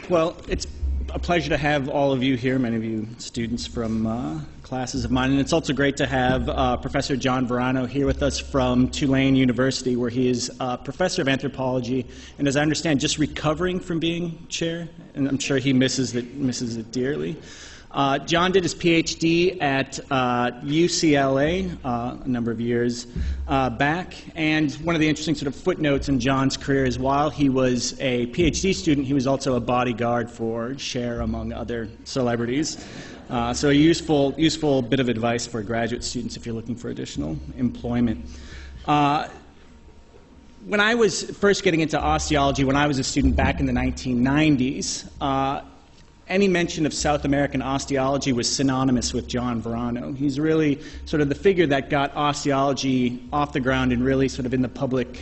Well, it's a pleasure to have all of you here, many of you students from classes of mine, and it's also great to have Professor John Verano here with us from Tulane University, where he is professor of anthropology, and as I understand, just recovering from being chair, and I'm sure he misses it dearly. John did his PhD at UCLA a number of years back, and one of the interesting sort of footnotes in John's career is while he was a PhD student, he was also a bodyguard for Cher, among other celebrities. So a useful bit of advice for graduate students if you're looking for additional employment. When I was first getting into osteology, when I was a student back in the 1990s, any mention of South American osteology was synonymous with John Verano. He's really sort of the figure that got osteology off the ground and really sort of in the public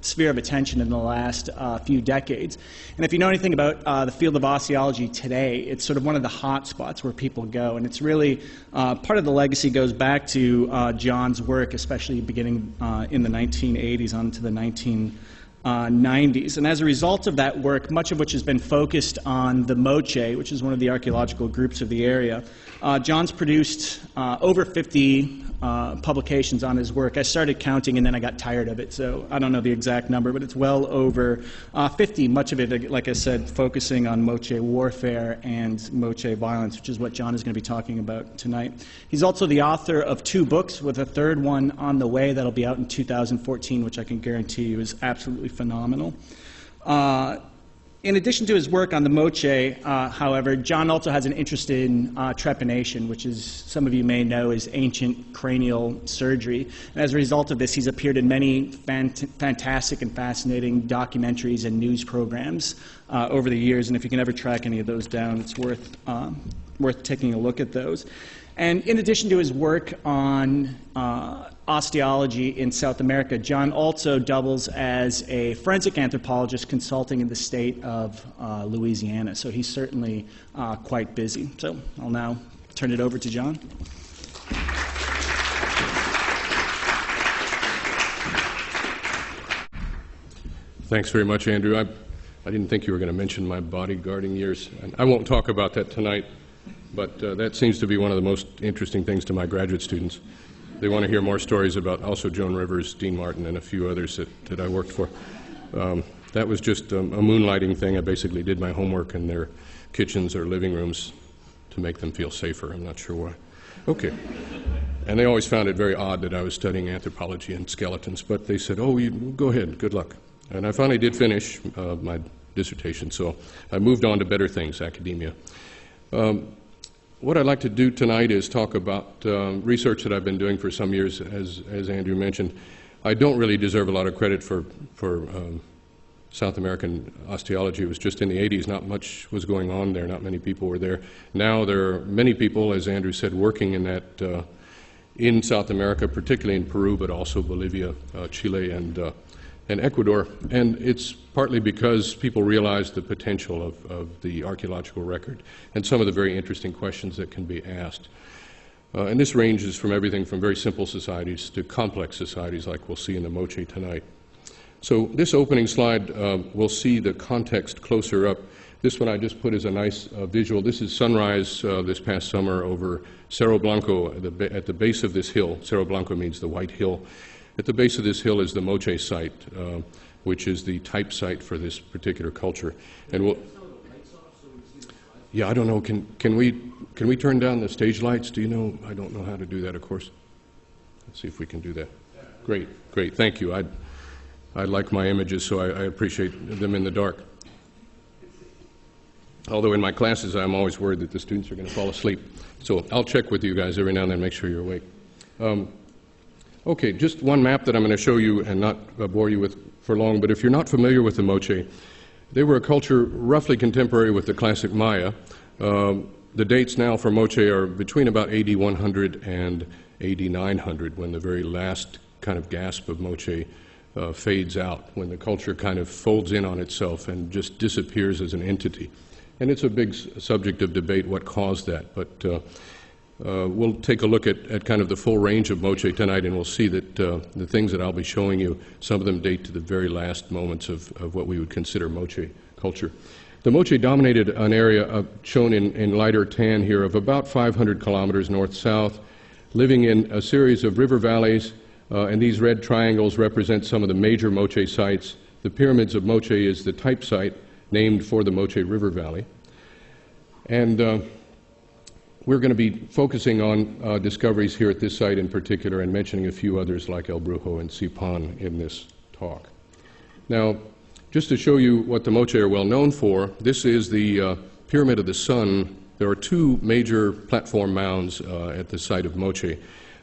sphere of attention in the last few decades. And if you know anything about the field of osteology today, it's sort of one of the hot spots where people go. And it's really, part of the legacy goes back to John's work, especially beginning in the 1980s onto the 1990s. And as a result of that work, much of which has been focused on the Moche, which is one of the archaeological groups of the area, John's produced over 50 publications on his work. I started counting and then I got tired of it, so I don't know the exact number, but it's well over 50, much of it, like I said, focusing on Moche warfare and Moche violence, which is what John is going to be talking about tonight. He's also the author of 2 books, with a third one on the way that'll be out in 2014, which I can guarantee you is absolutely phenomenal. In addition to his work on the Moche, however, John also has an interest in trepanation, which is, some of you may know, is ancient cranial surgery. And as a result of this, he's appeared in many fantastic and fascinating documentaries and news programs over the years. And if you can ever track any of those down, it's worth taking a look at those. And in addition to his work on osteology in South America, John also doubles as a forensic anthropologist consulting in the state of Louisiana. So he's certainly quite busy. So I'll now turn it over to John. Thanks very much, Andrew. I didn't think you were going to mention my bodyguarding years. And I won't talk about that tonight. But that seems to be one of the most interesting things to my graduate students. They want to hear more stories about also Joan Rivers, Dean Martin, and a few others that I worked for. That was just a moonlighting thing. I basically did my homework in their kitchens or living rooms to make them feel safer. I'm not sure why. Okay. And they always found it very odd that I was studying anthropology and skeletons, but they said, oh, go ahead, good luck. And I finally did finish my dissertation, so I moved on to better things, academia. What I'd like to do tonight is talk about research that I've been doing for some years, as Andrew mentioned. I don't really deserve a lot of credit for South American osteology. It was just in the 80s. Not much was going on there. Not many people were there. Now there are many people, as Andrew said, working in that in South America, particularly in Peru, but also Bolivia, Chile, and Ecuador. And it's partly because people realize the potential of the archaeological record and some of the very interesting questions that can be asked. And this ranges from everything from very simple societies to complex societies like we'll see in the Moche tonight. So this opening slide, we'll see the context closer up. This one I just put as a nice visual. This is sunrise this past summer over Cerro Blanco at the base of this hill. Cerro Blanco means the white hill. At the base of this hill is the Moche site, which is the type site for this particular culture. And we'll, yeah, I don't know. Can we turn down the stage lights? Do you know? I don't know how to do that, of course. Let's see if we can do that. Great, great. Thank you. I like my images, so I appreciate them in the dark. Although in my classes, I'm always worried that the students are going to fall asleep. So I'll check with you guys every now and then, make sure you're awake. Okay, just one map that I'm going to show you and not bore you with for long, but if you're not familiar with the Moche, they were a culture roughly contemporary with the classic Maya. The dates now for Moche are between about AD 100 and AD 900, when the very last kind of gasp of Moche fades out, when the culture kind of folds in on itself and just disappears as an entity. And it's a big subject of debate what caused that, but we'll take a look at kind of the full range of Moche tonight, and we'll see that the things that I'll be showing you, some of them date to the very last moments of what we would consider Moche culture. The Moche dominated an area shown in lighter tan here of about 500 kilometers north-south, living in a series of river valleys, and these red triangles represent some of the major Moche sites. The Pyramids of Moche is the type site named for the Moche River Valley. And we're going to be focusing on discoveries here at this site in particular and mentioning a few others like El Brujo and Sipan in this talk. Now, just to show you what the Moche are well known for, this is the Pyramid of the Sun. There are two major platform mounds at the site of Moche,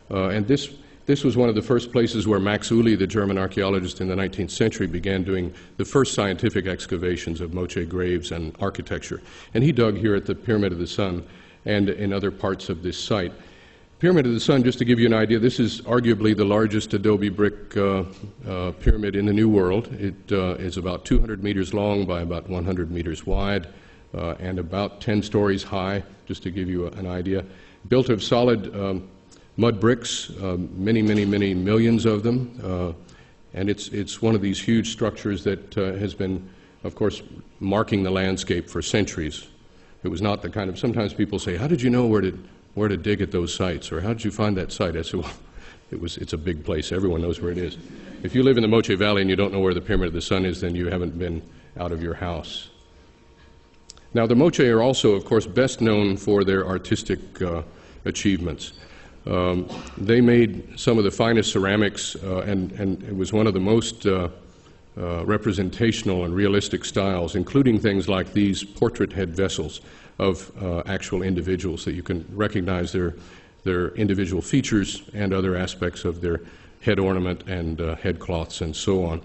and this was one of the first places where Max Uli, the German archaeologist in the 19th century, began doing the first scientific excavations of Moche graves and architecture. And he dug here at the Pyramid of the Sun and in other parts of this site. Pyramid of the Sun, just to give you an idea, this is arguably the largest adobe brick pyramid in the New World. It is about 200 meters long by about 100 meters wide and about 10 stories high, just to give you an idea. Built of solid mud bricks, many millions of them, and it's one of these huge structures that has been, of course, marking the landscape for centuries. It was not the kind of, sometimes people say, how did you know where to dig at those sites, or how did you find that site? I said, well, it's a big place. Everyone knows where it is. If you live in the Moche Valley and you don't know where the Pyramid of the Sun is, then you haven't been out of your house. Now, the Moche are also, of course, best known for their artistic achievements. They made some of the finest ceramics, and it was one of the most representational and realistic styles, including things like these portrait head vessels of actual individuals that you can recognize their individual features and other aspects of their head ornament and head cloths and so on.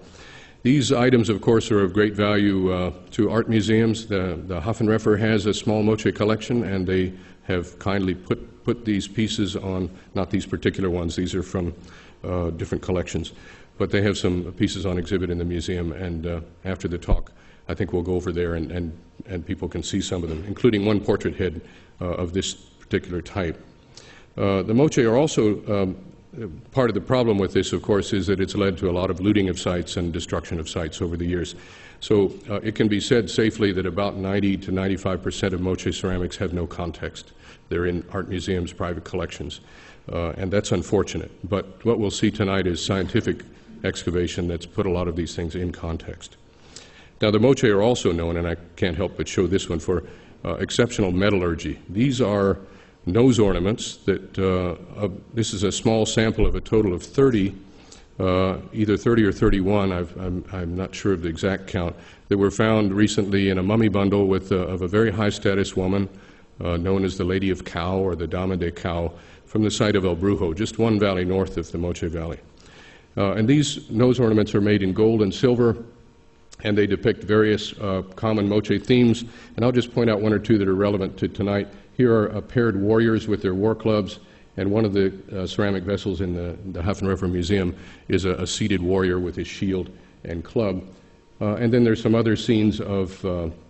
These items, of course, are of great value to art museums. The Hafenreffer has a small Moche collection, and they have kindly put these pieces on, not these particular ones, these are from different collections, but they have some pieces on exhibit in the museum, and after the talk, I think we'll go over there and people can see some of them, including one portrait head of this particular type. The Moche are also, part of the problem with this, of course, is that it's led to a lot of looting of sites and destruction of sites over the years. So it can be said safely that about 90 to 95% of Moche ceramics have no context. They're in art museums, private collections, and that's unfortunate. But what we'll see tonight is scientific excavation that's put a lot of these things in context. Now, the Moche are also known, and I can't help but show this one, for exceptional metallurgy. These are nose ornaments that, this is a small sample of a total of 30, either 30 or 31, I'm not sure of the exact count, that were found recently in a mummy bundle with, of a very high status woman known as the Lady of Cow or the Dama de Cow from the site of El Brujo, just one valley north of the Moche Valley. And these nose ornaments are made in gold and silver, and they depict various common Moche themes. And I'll just point out one or two that are relevant to tonight. Here are paired warriors with their war clubs, and one of the ceramic vessels in the Hafenreffer Museum is a seated warrior with his shield and club. And then there's some other scenes of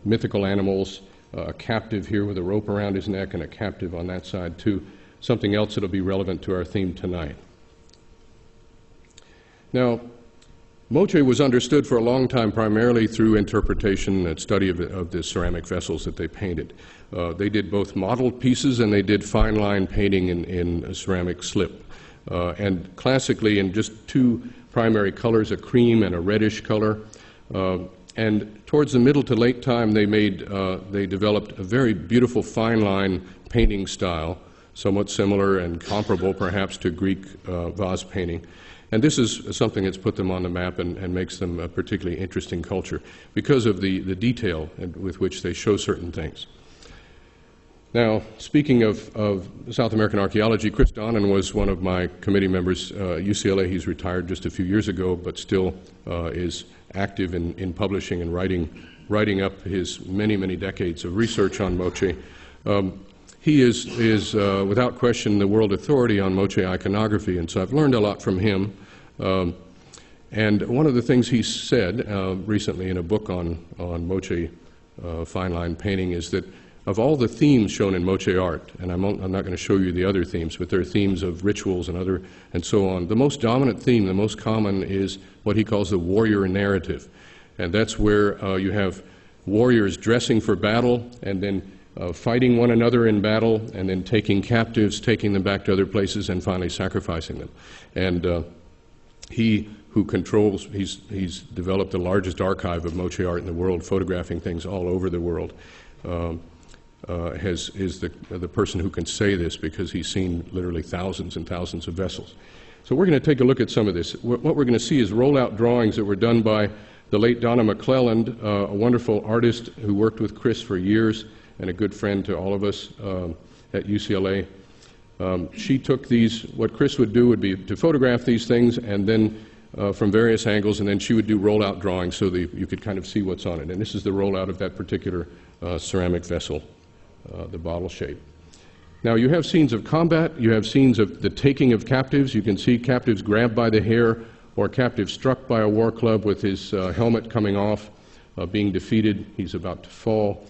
mythical animals, a captive here with a rope around his neck and a captive on that side too, something else that will be relevant to our theme tonight. Now, Moche was understood for a long time primarily through interpretation and study of the ceramic vessels that they painted. They did both modeled pieces and they did fine line painting in a ceramic slip. And classically in just two primary colors, a cream and a reddish color. And towards the middle to late time they developed a very beautiful fine line painting style, somewhat similar and comparable perhaps to Greek vase painting. And this is something that's put them on the map and makes them a particularly interesting culture because of the detail with which they show certain things. Now, speaking of South American archaeology, Chris Donnan was one of my committee members at UCLA. He's retired just a few years ago, but still is active in publishing and writing up his many decades of research on Moche. He is without question, the world authority on Moche iconography, and so I've learned a lot from him. And one of the things he said recently in a book on Moche fine line painting is that of all the themes shown in Moche art, and I'm not going to show you the other themes, but there are themes of rituals and so on, the most dominant theme, the most common, is what he calls the warrior narrative. And that's where you have warriors dressing for battle and then fighting one another in battle and then taking captives, taking them back to other places, and finally sacrificing them. And he who controls, he's developed the largest archive of Moche art in the world, photographing things all over the world, is the person who can say this because he's seen literally thousands and thousands of vessels. So we're going to take a look at some of this. What we're going to see is rollout drawings that were done by the late Donna McClelland, a wonderful artist who worked with Chris for years and a good friend to all of us at UCLA. She took these, what Chris would do would be to photograph these things and then from various angles, and then she would do rollout drawings so that you could kind of see what's on it. And this is the rollout of that particular ceramic vessel, the bottle shape. Now you have scenes of combat, you have scenes of the taking of captives. You can see captives grabbed by the hair or captives struck by a war club with his helmet coming off, being defeated. He's about to fall.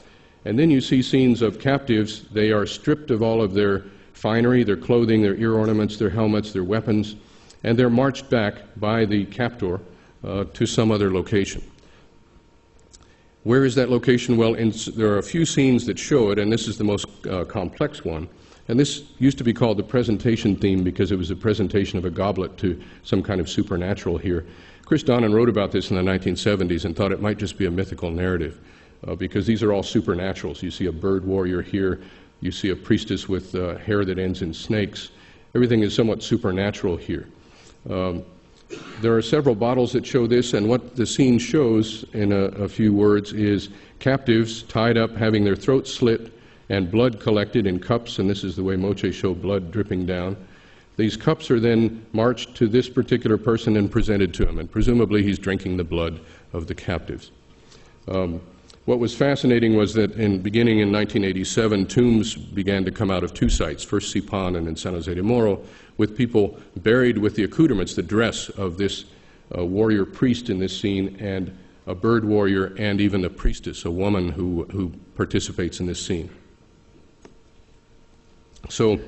And then you see scenes of captives. They are stripped of all of their finery, their clothing, their ear ornaments, their helmets, their weapons, and they're marched back by the captor to some other location. Where is that location? Well, there are a few scenes that show it, and this is the most complex one. And this used to be called the presentation theme because it was a presentation of a goblet to some kind of supernatural here. Chris Donnan wrote about this in the 1970s and thought it might just be a mythical narrative because these are all supernaturals. You see a bird warrior here. You see a priestess with hair that ends in snakes. Everything is somewhat supernatural here. There are several bottles that show this, and what the scene shows in a few words is captives tied up, having their throats slit, and blood collected in cups, and this is the way Moche showed blood dripping down. These cups are then marched to this particular person and presented to him, and presumably he's drinking the blood of the captives. What was fascinating was that beginning in 1987, tombs began to come out of two sites, first Sipan and then San Jose de Moro, with people buried with the accoutrements, the dress of this warrior priest in this scene, and a bird warrior, and even the priestess, a woman who participates in this scene. So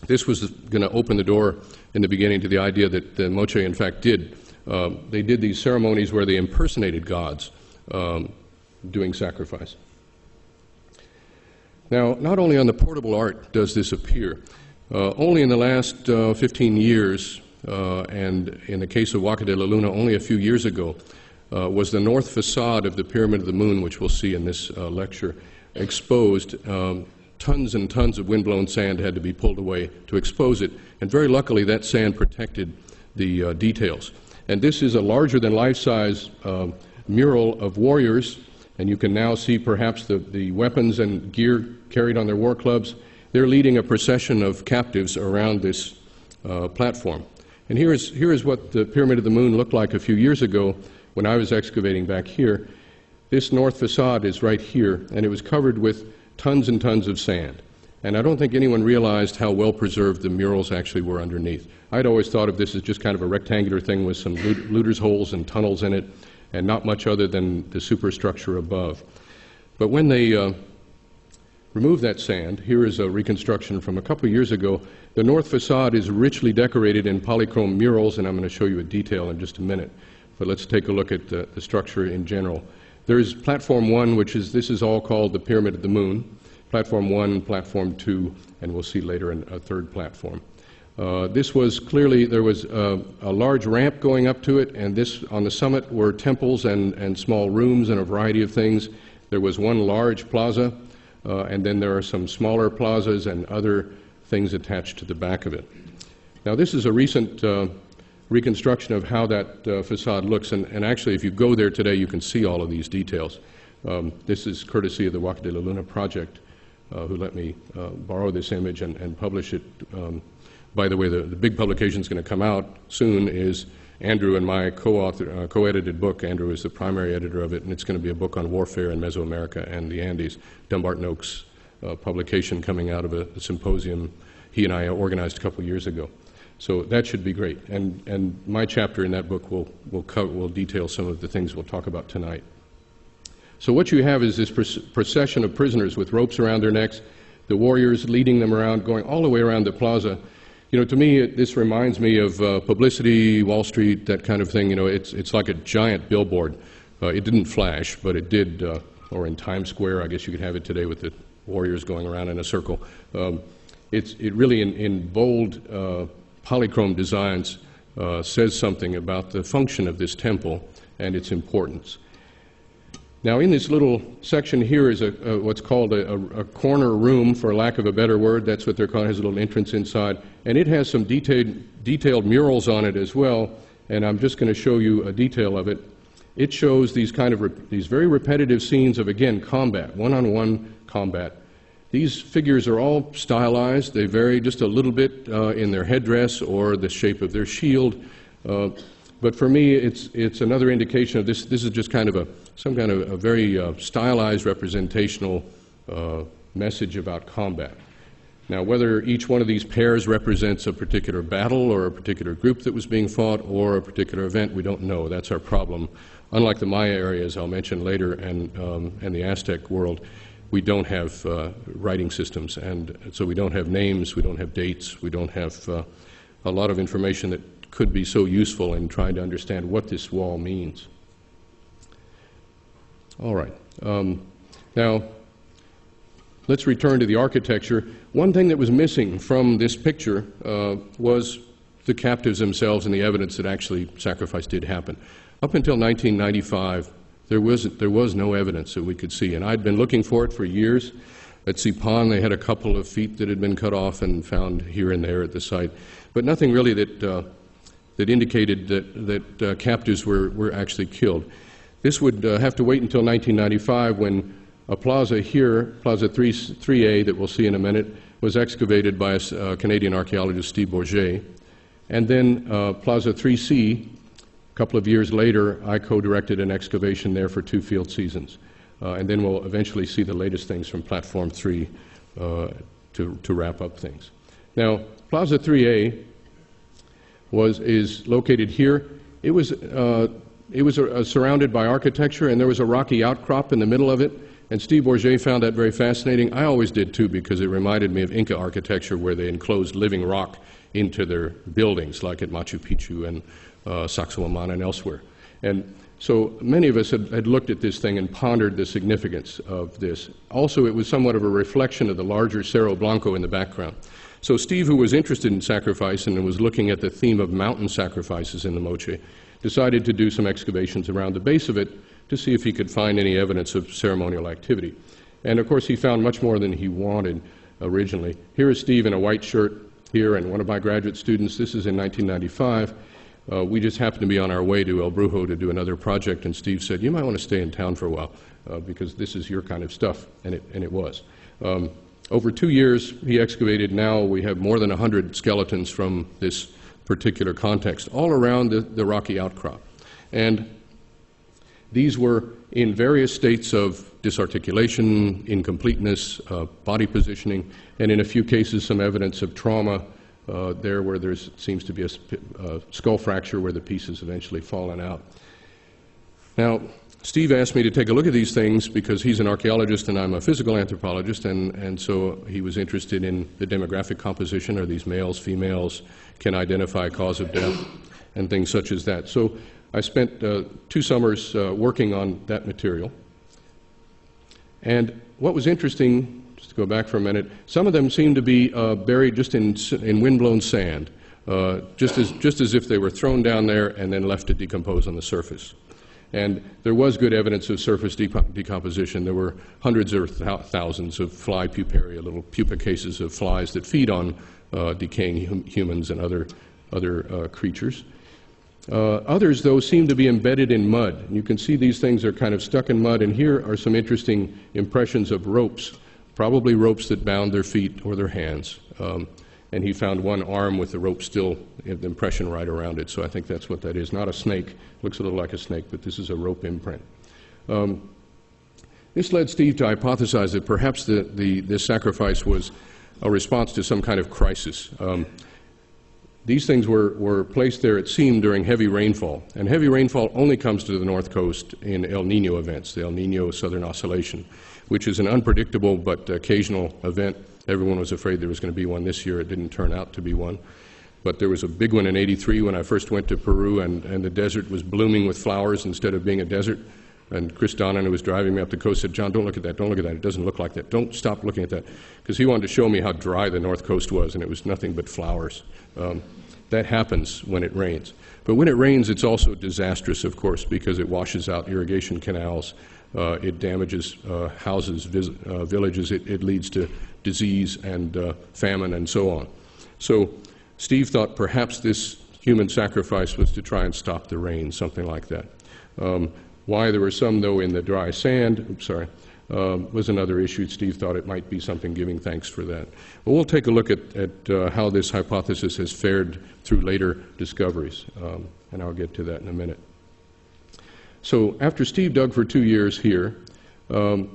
this was going to open the door in the beginning to the idea that the Moche, in fact, did. They did these ceremonies where they impersonated gods doing sacrifice. Now, not only on the portable art does this appear, only in the last 15 years, and in the case of Huaca de la Luna, only a few years ago, was the north facade of the Pyramid of the Moon, which we'll see in this lecture, exposed. Tons and tons of windblown sand had to be pulled away to expose it, and very luckily that sand protected the details. And this is a larger than life-size mural of warriors, and you can now see perhaps the weapons and gear carried on their war clubs. They're leading a procession of captives around this platform. And here is what the Pyramid of the Moon looked like a few years ago when I was excavating back here. This north facade is right here, and it was covered with tons and tons of sand. And I don't think anyone realized how well preserved the murals actually were underneath. I'd always thought of this as just kind of a rectangular thing with some looters' holes and tunnels in it, and not much other than the superstructure above. But when they removed that sand, here is a reconstruction from a couple years ago. The north facade is richly decorated in polychrome murals, and I'm going to show you a detail in just a minute. But let's take a look at the structure in general. There's Platform 1, this is all called the Pyramid of the Moon. Platform 1, Platform 2, and we'll see later a third platform. This was clearly, there was a large ramp going up to it, and on the summit were temples and small rooms and a variety of things. There was one large plaza, and then there are some smaller plazas and other things attached to the back of it. Now this is a recent reconstruction of how that facade looks, and actually if you go there today you can see all of these details. This is courtesy of the Huaca de la Luna project, who let me borrow this image and publish it. By the way, the big publication is going to come out soon is Andrew and my co-edited book. Andrew is the primary editor of it, and it's going to be a book on warfare in Mesoamerica and the Andes. Dumbarton Oaks publication coming out of a symposium he and I organized a couple years ago. So that should be great. And my chapter in that book will detail some of the things we'll talk about tonight. So what you have is this procession of prisoners with ropes around their necks, the warriors leading them around, going all the way around the plaza. You know, to me, this reminds me of publicity, Wall Street, that kind of thing. You know, it's like a giant billboard. It didn't flash, but it did or in Times Square. I guess you could have it today with the warriors going around in a circle. It really, in bold polychrome designs, says something about the function of this temple and its importance. Now, in this little section here is what's called a corner room, for lack of a better word. That's what they're calling. It has a little entrance inside, and it has some detailed murals on it as well. And I'm just going to show you a detail of it. It shows these these very repetitive scenes of, again, combat, one-on-one combat. These figures are all stylized. They vary just a little bit in their headdress or the shape of their shield. But for me, it's another indication of this. This is just some kind of a very stylized representational message about combat. Now, whether each one of these pairs represents a particular battle or a particular group that was being fought or a particular event, we don't know. That's our problem. Unlike the Maya areas I'll mention later and the Aztec world, we don't have writing systems, and so we don't have names, we don't have dates, we don't have a lot of information that could be so useful in trying to understand what this wall means. All right. Now, let's return to the architecture. One thing that was missing from this picture was the captives themselves and the evidence that actually sacrifice did happen. Up until 1995, there was no evidence that we could see, and I'd been looking for it for years. At Sipan, they had a couple of feet that had been cut off and found here and there at the site, but nothing really that indicated that captives were actually killed. This would have to wait until 1995 when a plaza here, Plaza 3A, that we'll see in a minute, was excavated by a Canadian archaeologist, Steve Bourget. And then Plaza 3C, a couple of years later, I co-directed an excavation there for 2 field seasons. And then we'll eventually see the latest things from Platform 3 to wrap up things. Now, Plaza 3A is located here. It was surrounded by architecture, and there was a rocky outcrop in the middle of it. And Steve Bourget found that very fascinating. I always did too, because it reminded me of Inca architecture, where they enclosed living rock into their buildings, like at Machu Picchu and Sacsayhuaman and elsewhere. And so many of us had looked at this thing and pondered the significance of this. Also, it was somewhat of a reflection of the larger Cerro Blanco in the background. So Steve, who was interested in sacrifice and was looking at the theme of mountain sacrifices in the Moche, decided to do some excavations around the base of it to see if he could find any evidence of ceremonial activity. And of course, he found much more than he wanted originally. Here is Steve in a white shirt here, and one of my graduate students. This is in 1995. We just happened to be on our way to El Brujo to do another project, and Steve said, "You might want to stay in town for a while because this is your kind of stuff," and it was. Over 2 years, he excavated. Now we have more than 100 skeletons from this particular context, all around the rocky outcrop. And these were in various states of disarticulation, incompleteness, body positioning, and in a few cases some evidence of trauma there where there seems to be a skull fracture where the piece has eventually fallen out. Now, Steve asked me to take a look at these things because he's an archaeologist and I'm a physical anthropologist, and so he was interested in the demographic composition. Are these males, females, can identify cause of death, and things such as that. So I spent 2 summers working on that material. And what was interesting, just to go back for a minute, some of them seemed to be buried just in windblown sand, just as if they were thrown down there and then left to decompose on the surface. And there was good evidence of surface decomposition. There were hundreds or thousands of fly puparia, little pupa cases of flies that feed on decaying humans and other creatures. Others, though, seem to be embedded in mud. And you can see these things are kind of stuck in mud, and here are some interesting impressions of ropes, probably ropes that bound their feet or their hands. And he found one arm with the rope still, the impression right around it, so I think that's what that is. Not a snake. Looks a little like a snake, but this is a rope imprint. This led Steve to hypothesize that perhaps this sacrifice was a response to some kind of crisis. These things were placed there, it seemed, during heavy rainfall. And heavy rainfall only comes to the North Coast in El Nino events, the El Nino Southern Oscillation, which is an unpredictable but occasional event. Everyone was afraid there was going to be one this year. It didn't turn out to be one. But there was a big one in '83 when I first went to Peru, and the desert was blooming with flowers instead of being a desert. And Chris Donnan, who was driving me up the coast, said, "John, don't look at that, don't look at that. It doesn't look like that. Don't stop looking at that." Because he wanted to show me how dry the North Coast was, and it was nothing but flowers. That happens when it rains. But when it rains, it's also disastrous, of course, because it washes out irrigation canals. It damages houses, villages. It leads to disease and famine and so on. So Steve thought perhaps this human sacrifice was to try and stop the rain, something like that. Why there were some, though, in the dry sand, was another issue. Steve thought it might be something giving thanks for that. But we'll take a look at how this hypothesis has fared through later discoveries, and I'll get to that in a minute. So after Steve dug for 2 years here, in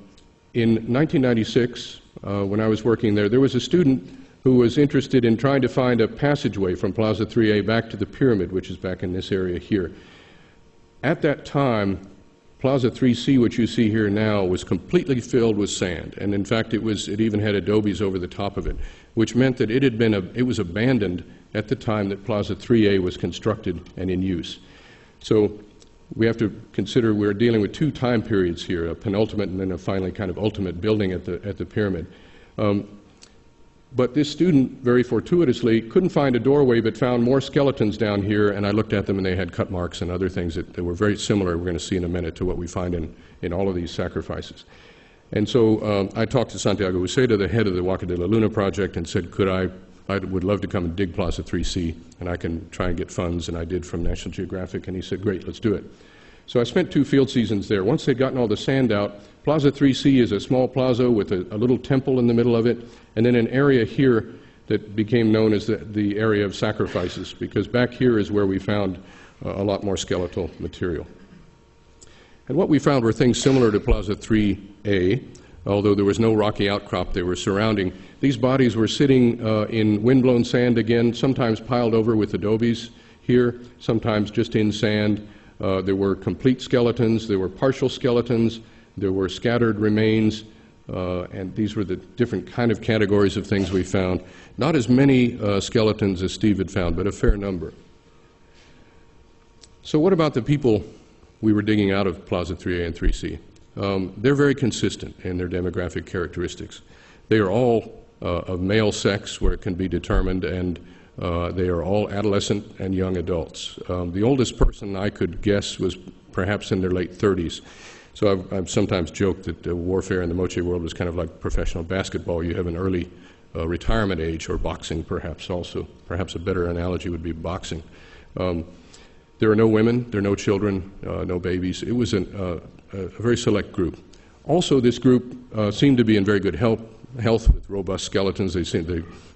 1996, when I was working there was a student who was interested in trying to find a passageway from Plaza 3A back to the pyramid, which is back in this area here. At that time, Plaza 3C, which you see here now, was completely filled with sand, and in fact it even had adobes over the top of it, which meant that it was abandoned at the time that Plaza 3A was constructed and in use. So we have to consider we're dealing with 2 time periods here, a penultimate and then a finally kind of ultimate building at the pyramid. But this student, very fortuitously, couldn't find a doorway but found more skeletons down here, and I looked at them and they had cut marks and other things that were very similar, we're going to see in a minute, to what we find in all of these sacrifices. And so I talked to Santiago Uceda, the head of the Huaca de la Luna project, and said, I would love to come and dig Plaza 3C, and I can try and get funds, and I did from National Geographic, and he said, great, let's do it. So I spent 2 field seasons there. Once they'd gotten all the sand out, Plaza 3C is a small plaza with a little temple in the middle of it, and then an area here that became known as the area of sacrifices, because back here is where we found a lot more skeletal material. And what we found were things similar to Plaza 3A, although there was no rocky outcrop they were surrounding. These bodies were sitting in windblown sand again, sometimes piled over with adobes here, sometimes just in sand. There were complete skeletons, there were partial skeletons, there were scattered remains, and these were the different kind of categories of things we found. Not as many skeletons as Steve had found, but a fair number. So what about the people we were digging out of Plaza 3A and 3C? They're very consistent in their demographic characteristics. They are all of male sex where it can be determined, and they are all adolescent and young adults. The oldest person I could guess was perhaps in their late 30s. So I've sometimes joked that warfare in the Moche world was kind of like professional basketball. You have an early retirement age, or boxing perhaps also. Perhaps a better analogy would be boxing. There are no women, there are no children, no babies. It was a very select group. Also, this group seemed to be in very good health with robust skeletons.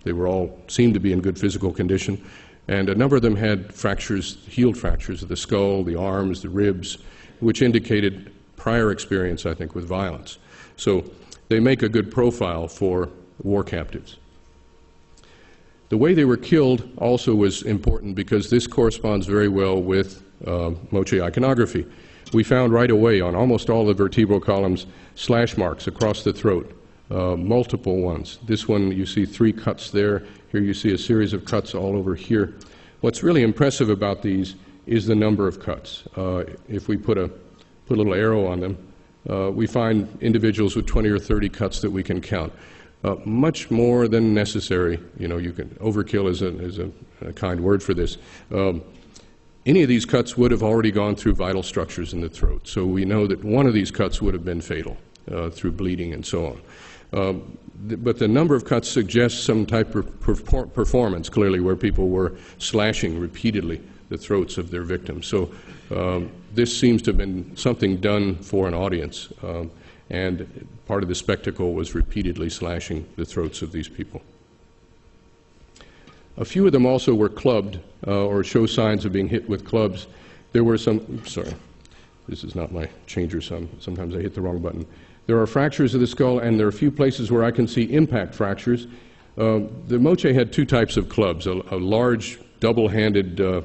They were all seemed to be in good physical condition, and a number of them had fractures, healed fractures of the skull, the arms, the ribs, which indicated prior experience, I think, with violence. So they make a good profile for war captives. The way they were killed also was important, because this corresponds very well with Moche iconography. We found right away on almost all the vertebral columns slash marks across the throat, multiple ones. This one, you see 3 cuts there. Here you see a series of cuts all over here. What's really impressive about these is the number of cuts. If we put a little arrow on them, we find individuals with 20 or 30 cuts that we can count. Much more than necessary. You know, overkill is a kind word for this. Any of these cuts would have already gone through vital structures in the throat, so we know that one of these cuts would have been fatal through bleeding and so on. But the number of cuts suggests some type of performance, clearly, where people were slashing repeatedly the throats of their victims. So this seems to have been something done for an audience, and part of the spectacle was repeatedly slashing the throats of these people. A few of them also were clubbed or show signs of being hit with clubs. There were some, sorry, this is not my changer, sometimes I hit the wrong button. There are fractures of the skull, and there are a few places where I can see impact fractures. The Moche had 2 types of clubs, a large double-handed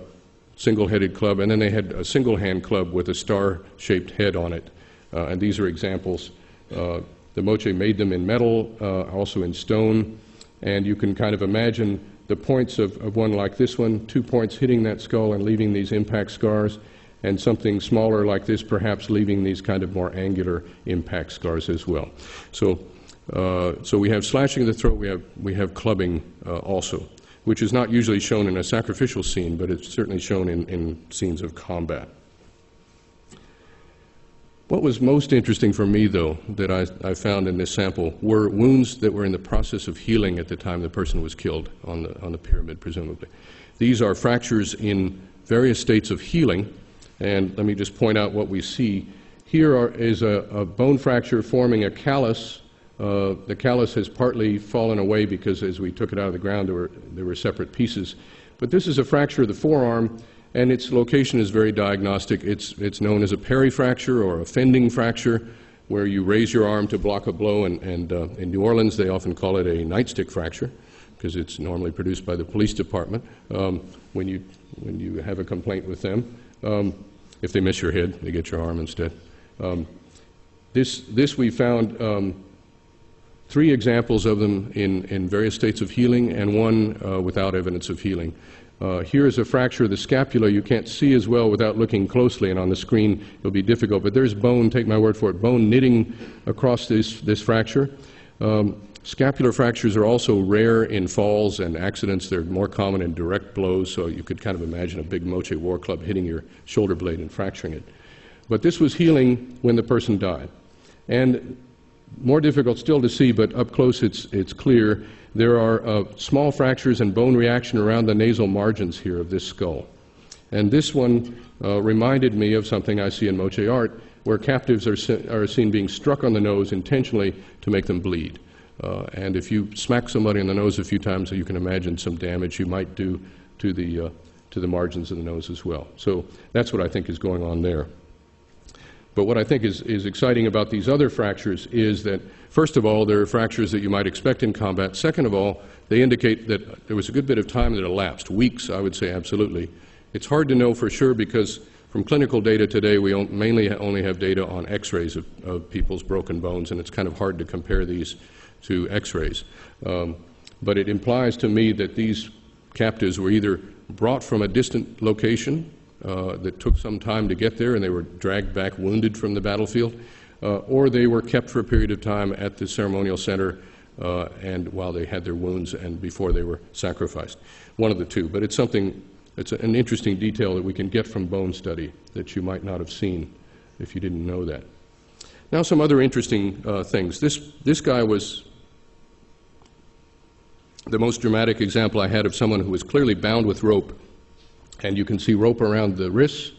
single-headed club, and then they had a single-hand club with a star-shaped head on it. And these are examples. The Moche made them in metal, also in stone, and you can kind of imagine the points of one like this one, 2 points hitting that skull and leaving these impact scars. and something smaller like this perhaps leaving these kind of more angular impact scars as well. So we have slashing of the throat, we have clubbing also, which is not usually shown in a sacrificial scene, but it's certainly shown in scenes of combat. What was most interesting for me, though, that I found in this sample were wounds that were in the process of healing at the time the person was killed on the pyramid, presumably. These are fractures in various states of healing, and let me just point out what we see. Here is a bone fracture forming a callus. The callus has partly fallen away because as we took it out of the ground, there were separate pieces. But this is a fracture of the forearm, and its location is very diagnostic. It's known as a perifracture or a fending fracture, where you raise your arm to block a blow, and in New Orleans they often call it a nightstick fracture, because it's normally produced by the police department when you have a complaint with them. If they miss your head, they get your arm instead. This we found 3 examples of them in various states of healing, and one without evidence of healing. Here is a fracture of the scapula. You can't see as well without looking closely, and on the screen it'll be difficult, but there's bone, take my word for it, bone knitting across this fracture. Scapular fractures are also rare in falls and accidents. They're more common in direct blows, so you could kind of imagine a big Moche war club hitting your shoulder blade and fracturing it. But this was healing when the person died. And more difficult still to see, but up close it's clear. There are small fractures and bone reaction around the nasal margins here of this skull. And this one reminded me of something I see in Moche art, where captives are seen being struck on the nose intentionally to make them bleed. And if you smack somebody on the nose a few times, you can imagine some damage you might do to the margins of the nose as well. So that's what I think is going on there. But what I think is exciting about these other fractures is that, first of all, they're fractures that you might expect in combat. Second of all, they indicate that there was a good bit of time that elapsed, weeks, I would say, absolutely. It's hard to know for sure because from clinical data today, we mainly only have data on x-rays of people's broken bones, and it's kind of hard to compare these to x-rays. But it implies to me that these captives were either brought from a distant location that took some time to get there and they were dragged back wounded from the battlefield, or they were kept for a period of time at the ceremonial center and while they had their wounds and before they were sacrificed. One of the two. But it's an interesting detail that we can get from bone study that you might not have seen if you didn't know that. Now some other interesting things. This guy was the most dramatic example I had of someone who was clearly bound with rope. And you can see rope around the wrists.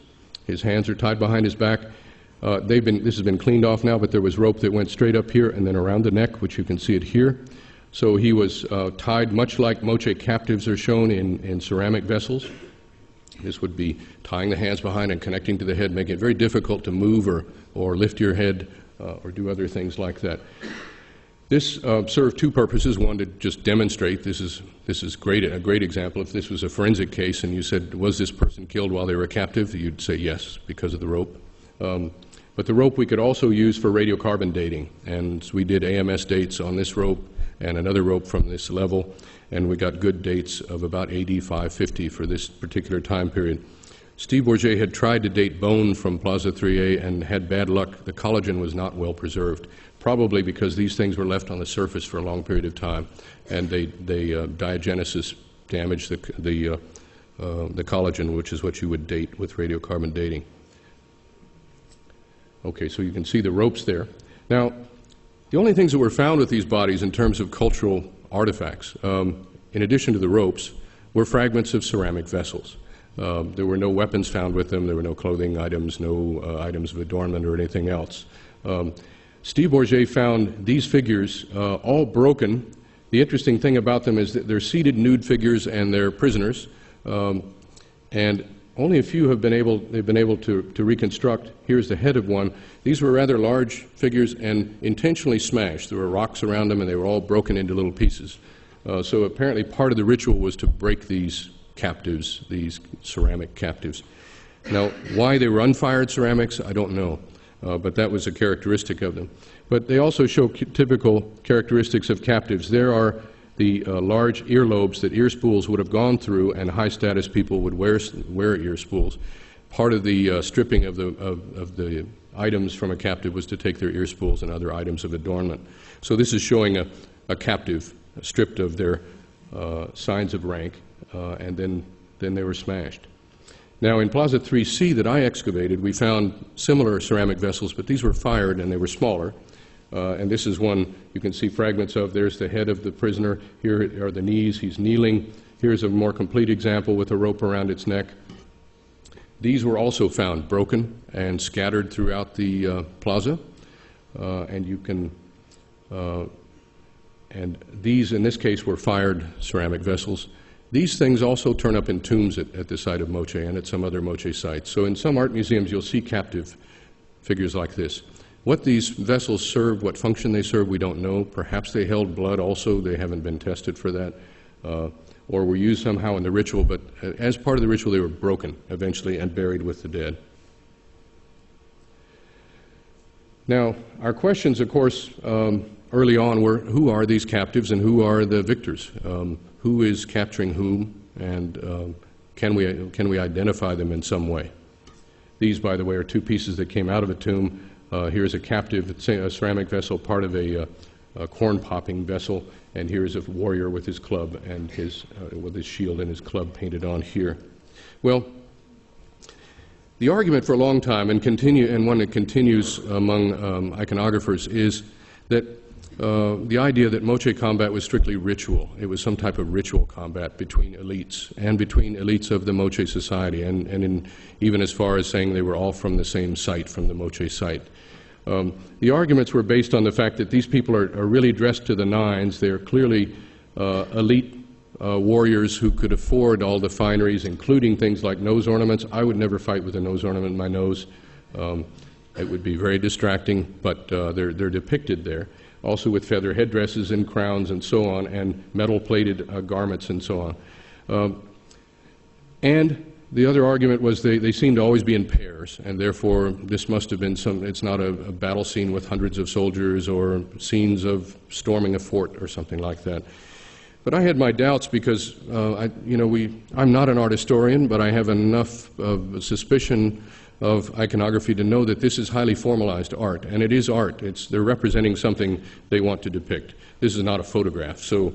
His hands are tied behind his back. This has been cleaned off now, but there was rope that went straight up here and then around the neck, which you can see it here. So he was tied much like Moche captives are shown in ceramic vessels. This would be tying the hands behind and connecting to the head, making it very difficult to move or lift your head or do other things like that. This served 2 purposes. One, to just demonstrate this is a great example. If this was a forensic case and you said, was this person killed while they were captive, you'd say yes, because of the rope. But the rope we could also use for radiocarbon dating. And we did AMS dates on this rope and another rope from this level, and we got good dates of about AD 550 for this particular time period. Steve Bourget had tried to date bone from Plaza 3A and had bad luck. The collagen was not well preserved, probably because these things were left on the surface for a long period of time, and diagenesis damaged the collagen, which is what you would date with radiocarbon dating. Okay, so you can see the ropes there. Now, the only things that were found with these bodies in terms of cultural artifacts, in addition to the ropes, were fragments of ceramic vessels. There were no weapons found with them. There were no clothing items, no items of adornment or anything else. Steve Bourget found these figures all broken. The interesting thing about them is that they're seated nude figures and they're prisoners. And only a few they've been able to reconstruct. Here's the head of one. These were rather large figures and intentionally smashed. There were rocks around them and they were all broken into little pieces. So apparently part of the ritual was to break these captives, these ceramic captives. Now, why they were unfired ceramics, I don't know, but that was a characteristic of them. But they also show typical characteristics of captives. There are the large earlobes that ear spools would have gone through, and high-status people would wear ear spools. part of the stripping of the items from a captive was to take their ear spools and other items of adornment. So this is showing a captive stripped of their signs of rank, and then they were smashed. Now, in Plaza 3C that I excavated, we found similar ceramic vessels, but these were fired and they were smaller. And this is one you can see fragments of. There's the head of the prisoner. Here are the knees. He's kneeling. Here's a more complete example with a rope around its neck. These were also found broken and scattered throughout the plaza. And you can, and these in this case were fired ceramic vessels. These things also turn up in tombs at the site of Moche and at some other Moche sites. So in some art museums you'll see captive figures like this. What these vessels served, what function they served, we don't know. Perhaps they held blood also. They haven't been tested for that. Or were used somehow in the ritual, but as part of the ritual they were broken eventually and buried with the dead. Now, our questions, of course, early on were, who are these captives and who are the victors? Who is capturing whom, and can we identify them in some way? These, by the way, are two pieces that came out of a tomb. Here's a captive, a ceramic vessel, part of a corn-popping vessel, and here's a warrior with his club and with his shield and his club painted on here. Well, the argument for a long time, and one that continues among iconographers, is that the idea that Moche combat was strictly ritual. It was some type of ritual combat between elites and between elites of the Moche society, and even as far as saying they were all from the same site, from the Moche site. The arguments were based on the fact that these people are really dressed to the nines. They're clearly elite warriors who could afford all the fineries, including things like nose ornaments. I would never fight with a nose ornament in my nose. It would be very distracting, but they're depicted there. Also with feather headdresses and crowns and so on, and metal-plated garments and so on. And the other argument was they seem to always be in pairs, and therefore this must have been it's not a battle scene with hundreds of soldiers or scenes of storming a fort or something like that. But I had my doubts because, I'm not an art historian, but I have enough of suspicion of iconography to know that this is highly formalized art, and it is art. They're representing something they want to depict. This is not a photograph. So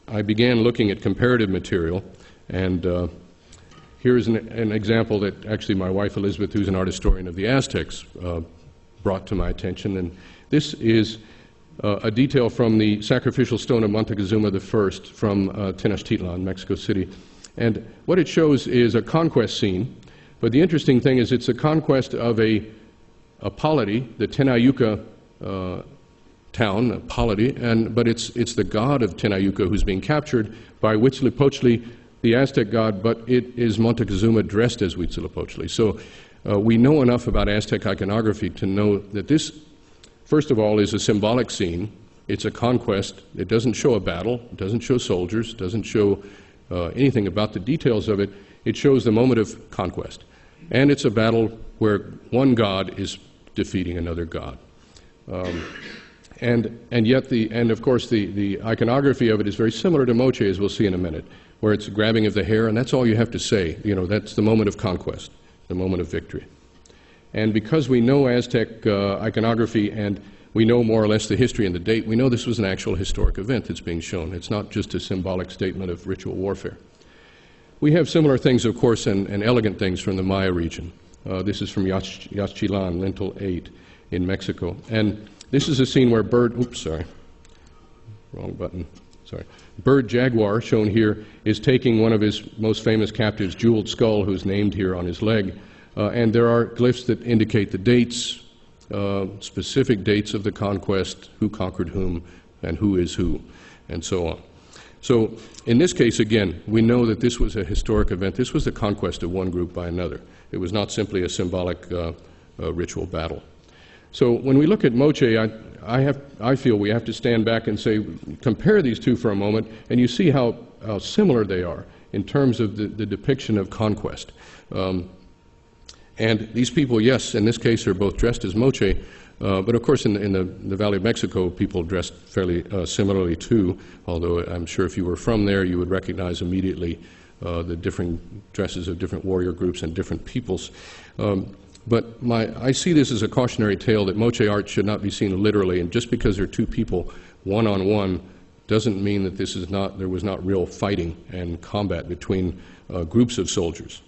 I began looking at comparative material, and here's an example that actually my wife Elizabeth, who's an art historian of the Aztecs, brought to my attention. And this is a detail from the sacrificial stone of Montezuma I from Tenochtitlan, Mexico City. And what it shows is a conquest scene. But the interesting thing is it's a conquest of a polity, the Tenayuca town, a polity, but it's the god of Tenayuca who's being captured by Huitzilopochtli, the Aztec god, but it is Montezuma dressed as Huitzilopochtli. So we know enough about Aztec iconography to know that this, first of all, is a symbolic scene. It's a conquest. It doesn't show a battle. It doesn't show soldiers. It doesn't show anything about the details of it. It shows the moment of conquest. And it's a battle where one god is defeating another god. And of course, the iconography of it is very similar to Moche, as we'll see in a minute, where it's grabbing of the hair, and that's all you have to say. That's the moment of conquest, the moment of victory. And because we know Aztec iconography and we know more or less the history and the date, we know this was an actual historic event that's being shown. It's not just a symbolic statement of ritual warfare. We have similar things, of course, and elegant things from the Maya region. This is from Yaxchilan, Lintel 8 in Mexico. And this is a scene where Bird Jaguar, shown here, is taking one of his most famous captives, Jeweled Skull, who's named here on his leg. And there are glyphs that indicate the dates, specific dates of the conquest, who conquered whom, and who is who, and so on. So in this case, again, we know that this was a historic event. This was the conquest of one group by another. It was not simply a symbolic ritual battle. So when we look at Moche, I feel we have to stand back and say, compare these two for a moment, and you see how similar they are in terms of the depiction of conquest. And these people, yes, in this case, are both dressed as Moche, but of course in the Valley of Mexico, people dressed fairly similarly too, although I'm sure if you were from there, you would recognize immediately the different dresses of different warrior groups and different peoples. But I see this as a cautionary tale that Moche art should not be seen literally, and just because there are two people one-on-one doesn't mean that there was not real fighting and combat between groups of soldiers.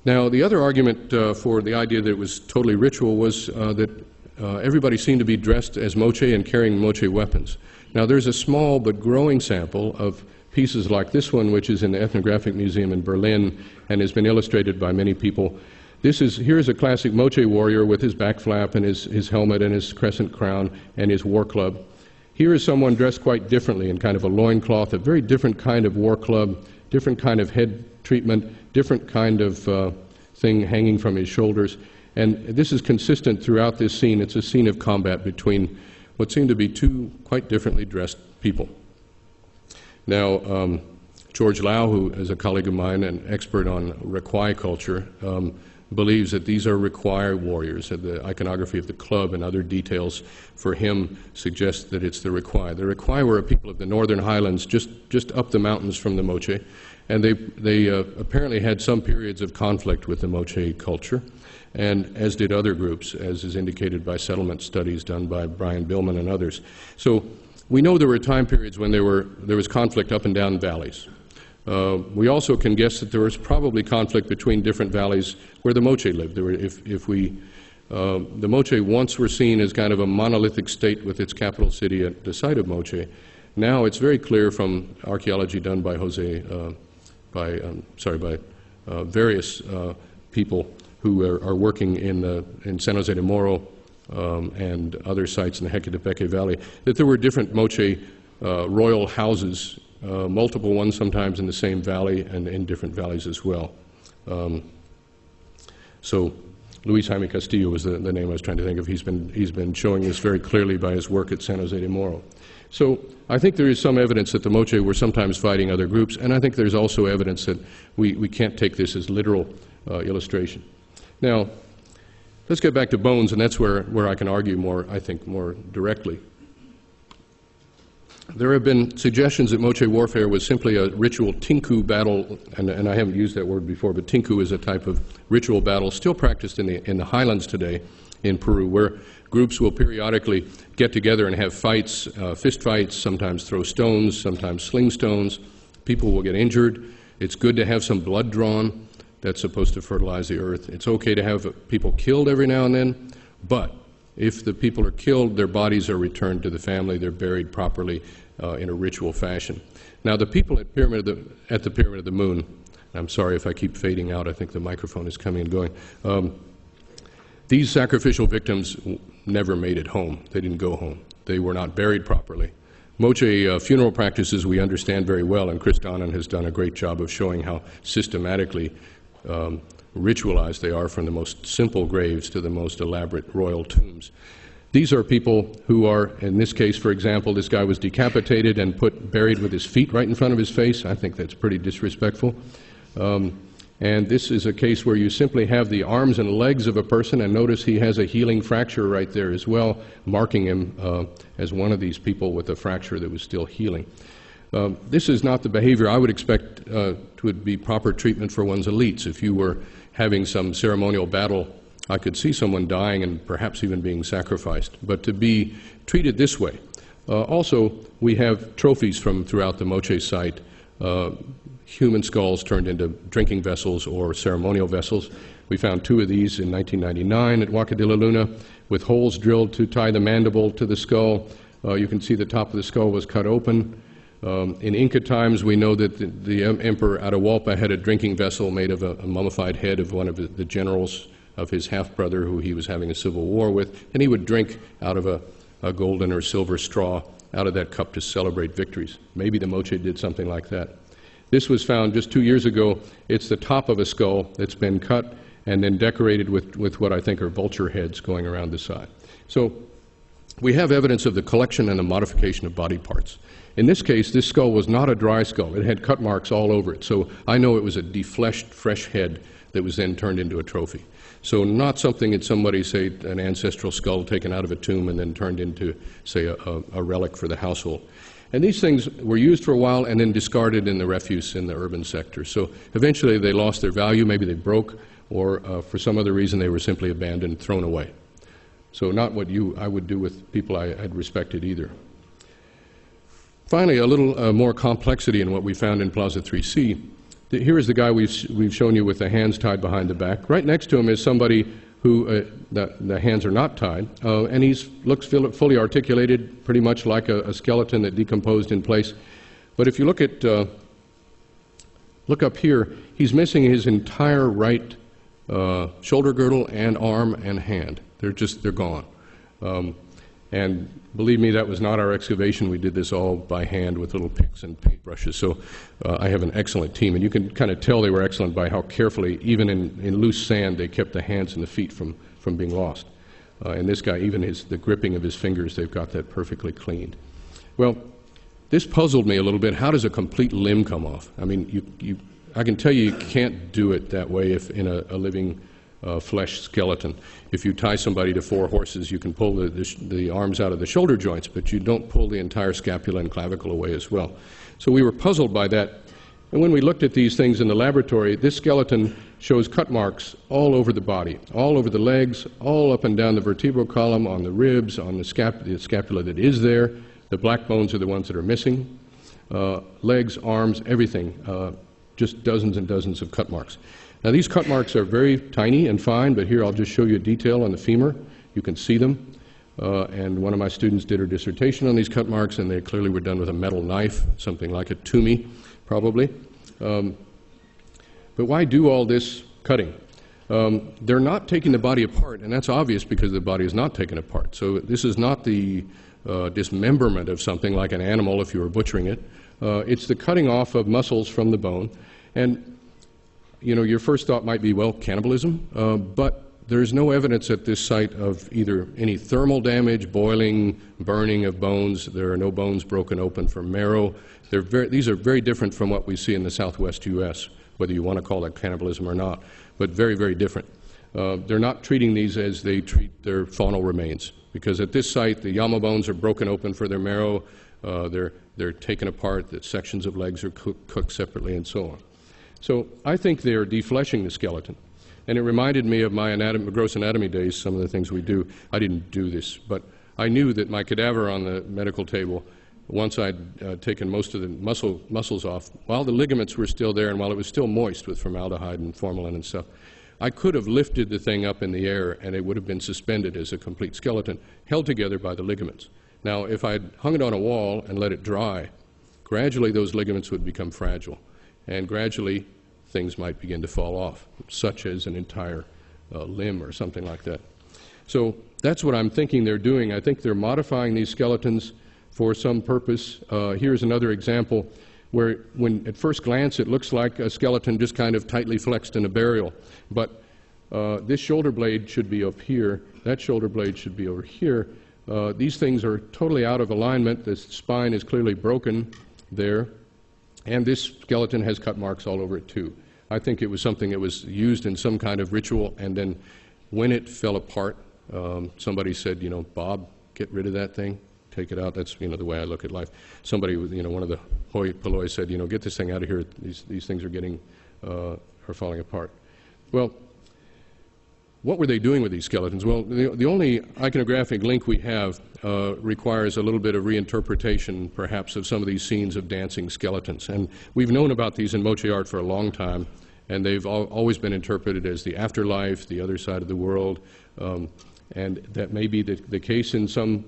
Now, the other argument for the idea that it was totally ritual was that everybody seemed to be dressed as Moche and carrying Moche weapons. Now, there's a small but growing sample of pieces like this one, which is in the Ethnographic Museum in Berlin and has been illustrated by many people. Here's a classic Moche warrior with his back flap and his helmet and his crescent crown and his war club. Here is someone dressed quite differently in kind of a loincloth, a very different kind of war club, different kind of head treatment, different kind of thing hanging from his shoulders. And this is consistent throughout this scene. It's a scene of combat between what seem to be two quite differently dressed people. Now, George Lau, who is a colleague of mine and expert on Requai culture, believes that these are Requai warriors. The iconography of the club and other details for him suggest that it's the Requai. The Requai were a people of the northern highlands just up the mountains from the Moche, and they apparently had some periods of conflict with the Moche culture, and as did other groups, as is indicated by settlement studies done by Brian Billman and others. So we know there were time periods when there was conflict up and down valleys. We also can guess that there was probably conflict between different valleys where the Moche lived. The Moche once were seen as kind of a monolithic state with its capital city at the site of Moche. Now it's very clear from archaeology done by various people who are working in San Jose de Moro and other sites in the Hequetepeque Valley, that there were different Moche royal houses, multiple ones sometimes in the same valley and in different valleys as well. So Luis Jaime Castillo was the name I was trying to think of. He's been showing this very clearly by his work at San Jose de Moro. So I think there is some evidence that the Moche were sometimes fighting other groups, and I think there's also evidence that we can't take this as literal illustration. Now, let's get back to bones, and that's where I can argue more, I think, more directly. There have been suggestions that Moche warfare was simply a ritual tinku battle, and I haven't used that word before, but tinku is a type of ritual battle still practiced in the highlands today in Peru, where groups will periodically get together and have fights, fist fights, sometimes throw stones, sometimes sling stones. People will get injured. It's good to have some blood drawn. That's supposed to fertilize the earth. It's okay to have people killed every now and then, but if the people are killed, their bodies are returned to the family. They're buried properly in a ritual fashion. Now, the people at the Pyramid of the Moon, I'm sorry if I keep fading out. I think the microphone is coming and going. These sacrificial victims never made it home. They didn't go home. They were not buried properly. Moche funeral practices we understand very well, and Chris Donnan has done a great job of showing how systematically ritualized they are, from the most simple graves to the most elaborate royal tombs. These are people who are, in this case, for example, this guy was decapitated and buried with his feet right in front of his face. I think that's pretty disrespectful. And this is a case where you simply have the arms and legs of a person, and notice he has a healing fracture right there as well, marking him as one of these people with a fracture that was still healing. This is not the behavior I would expect to be proper treatment for one's elites. If you were having some ceremonial battle, I could see someone dying and perhaps even being sacrificed. But to be treated this way. Also, we have trophies from throughout the Moche site, human skulls turned into drinking vessels or ceremonial vessels. We found 2 of these in 1999 at Huaca de la Luna, with holes drilled to tie the mandible to the skull. You can see the top of the skull was cut open. In Inca times, we know that the Emperor Atahualpa had a drinking vessel made of a mummified head of one of the generals of his half-brother who he was having a civil war with, and he would drink out of a golden or silver straw out of that cup to celebrate victories. Maybe the Moche did something like that. This was found just 2 years ago. It's the top of a skull that's been cut and then decorated with what I think are vulture heads going around the side. So we have evidence of the collection and the modification of body parts. In this case, this skull was not a dry skull. It had cut marks all over it. So I know it was a defleshed, fresh head that was then turned into a trophy. So not something that somebody, say, an ancestral skull taken out of a tomb and then turned into, say, a relic for the household. And these things were used for a while and then discarded in the refuse in the urban sector. So eventually they lost their value, maybe they broke, or for some other reason they were simply abandoned, thrown away. So not what I would do with people I had respected either. Finally, a little more complexity in what we found in Plaza 3C. Here is the guy we've shown you with the hands tied behind the back. Right next to him is somebody who the hands are not tied, and he looks fully articulated, pretty much like a skeleton that decomposed in place. But if you look up here, he's missing his entire right shoulder girdle and arm and hand. They're gone. And believe me, that was not our excavation. We did this all by hand with little picks and paintbrushes. So I have an excellent team, and you can kind of tell they were excellent by how carefully, even in loose sand, they kept the hands and the feet from being lost. And this guy, even the gripping of his fingers, they've got that perfectly cleaned. Well, this puzzled me a little bit. How does a complete limb come off? I mean, I can tell you can't do it that way if in a living flesh skeleton. If you tie somebody to 4 horses, you can pull the arms out of the shoulder joints, but you don't pull the entire scapula and clavicle away as well. So we were puzzled by that. And when we looked at these things in the laboratory, this skeleton shows cut marks all over the body, all over the legs, all up and down the vertebral column, on the ribs, on the scapula that is there. The black bones are the ones that are missing. Legs, arms, everything, just dozens and dozens of cut marks. Now these cut marks are very tiny and fine, but here I'll just show you a detail on the femur. You can see them. And one of my students did her dissertation on these cut marks, and they clearly were done with a metal knife, something like a Toomey, probably. But why do all this cutting? They're not taking the body apart, and that's obvious because the body is not taken apart. So this is not the dismemberment of something like an animal if you were butchering it. It's the cutting off of muscles from the bone. And you know, your first thought might be, well, cannibalism, but there's no evidence at this site of either any thermal damage, boiling, burning of bones. There are no bones broken open for marrow. These are very different from what we see in the southwest U.S., whether you want to call that cannibalism or not, but very, very different. They're not treating these as they treat their faunal remains, because at this site, the llama bones are broken open for their marrow. They're taken apart. The sections of legs are cooked separately, and so on. So I think they're defleshing the skeleton. And it reminded me of my gross anatomy days, some of the things we do. I didn't do this, but I knew that my cadaver on the medical table, once I'd taken most of the muscles off, while the ligaments were still there and while it was still moist with formaldehyde and formalin and stuff, I could have lifted the thing up in the air and it would have been suspended as a complete skeleton, held together by the ligaments. Now, if I'd hung it on a wall and let it dry, gradually those ligaments would become fragile. And gradually things might begin to fall off, such as an entire limb or something like that. So that's what I'm thinking they're doing. I think they're modifying these skeletons for some purpose. Here's another example where, when at first glance, it looks like a skeleton just kind of tightly flexed in a burial. But this shoulder blade should be up here. That shoulder blade should be over here. These things are totally out of alignment. The spine is clearly broken there. And this skeleton has cut marks all over it, too. I think it was something that was used in some kind of ritual, and then when it fell apart, somebody said, you know, Bob, get rid of that thing, take it out. That's, you know, the way I look at life. Somebody, you know, one of the hoi polloi said, you know, get this thing out of here. These things are falling apart. Well, what were they doing with these skeletons? Well, the only iconographic link we have requires a little bit of reinterpretation, perhaps, of some of these scenes of dancing skeletons. And we've known about these in Moche art for a long time, and they've always been interpreted as the afterlife, the other side of the world, and that may be the case in some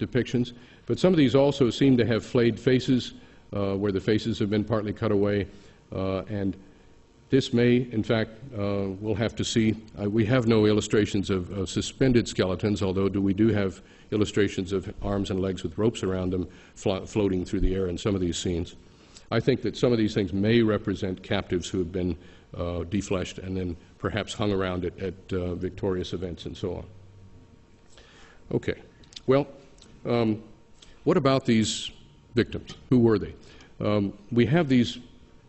depictions. But some of these also seem to have flayed faces, where the faces have been partly cut away, and this may, in fact, we'll have to see. We have no illustrations of suspended skeletons, although we do have illustrations of arms and legs with ropes around them floating through the air in some of these scenes. I think that some of these things may represent captives who have been defleshed and then perhaps hung around at victorious events and so on. Okay. Well, what about these victims? Who were they? We have these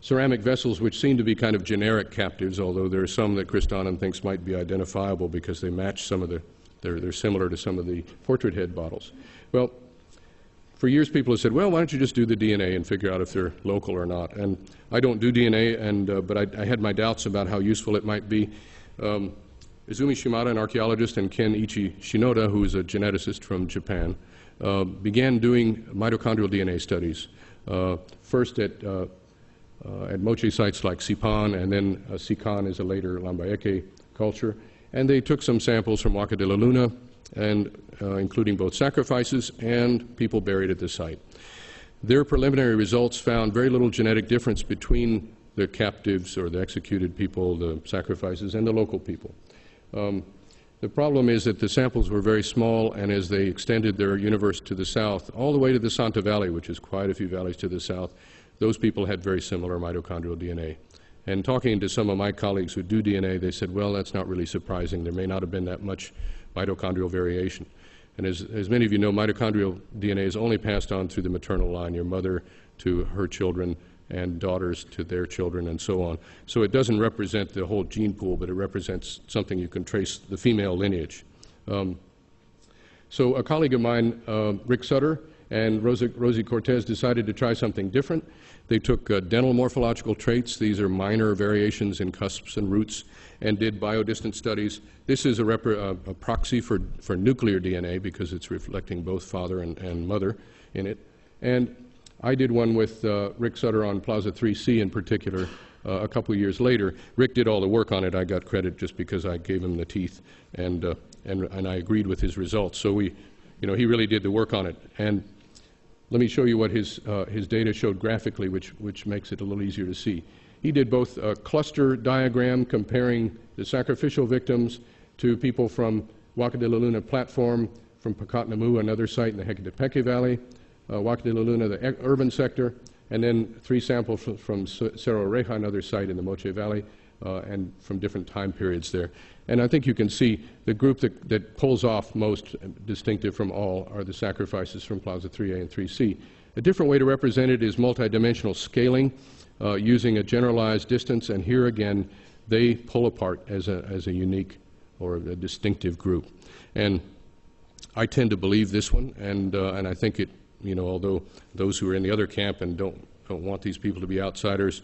ceramic vessels which seem to be kind of generic captives, although there are some that Chris Donnan thinks might be identifiable because they match some of they're similar to some of the portrait head bottles. Well, for years people have said, well, why don't you just do the DNA and figure out if they're local or not? And I don't do DNA, but I had my doubts about how useful it might be. Izumi Shimada, an archaeologist, and Ken Ichi Shinoda, who is a geneticist from Japan, began doing mitochondrial DNA studies, first at Moche sites like Sipan, and then Sikan is a later Lambayeque culture. And they took some samples from Huaca de la Luna, and including both sacrifices and people buried at the site. Their preliminary results found very little genetic difference between the captives or the executed people, the sacrifices, and the local people. The problem is that the samples were very small, and as they extended their universe to the south, all the way to the Santa Valley, which is quite a few valleys to the south, those people had very similar mitochondrial DNA. And talking to some of my colleagues who do DNA, they said, well, that's not really surprising. There may not have been that much mitochondrial variation. And as many of you know, mitochondrial DNA is only passed on through the maternal line, your mother to her children and daughters to their children and so on. So it doesn't represent the whole gene pool, but it represents something you can trace the female lineage. So a colleague of mine, Rick Sutter, and Rosie Cortez decided to try something different. They took dental morphological traits. These are minor variations in cusps and roots, and did biodistant studies. This is a proxy for nuclear DNA because it's reflecting both father and mother in it. And I did one with Rick Sutter on Plaza 3C in particular a couple years later. Rick did all the work on it. I got credit just because I gave him the teeth, and I agreed with his results. So he really did the work on it. And let me show you what his data showed graphically, which makes it a little easier to see. He did both a cluster diagram comparing the sacrificial victims to people from Huaca de la Luna platform, from Pacatnamu, another site in the Hecatepeque Valley, Huaca de la Luna, the urban sector, and then 3 samples from Cerro Reja, another site in the Moche Valley, and from different time periods there. And I think you can see the group that pulls off most distinctive from all are the sacrifices from Plaza 3A and 3C. A different way to represent it is multidimensional scaling using a generalized distance, and here again they pull apart as a unique or a distinctive group. And I tend to believe this one, and I think it, although those who are in the other camp and don't want these people to be outsiders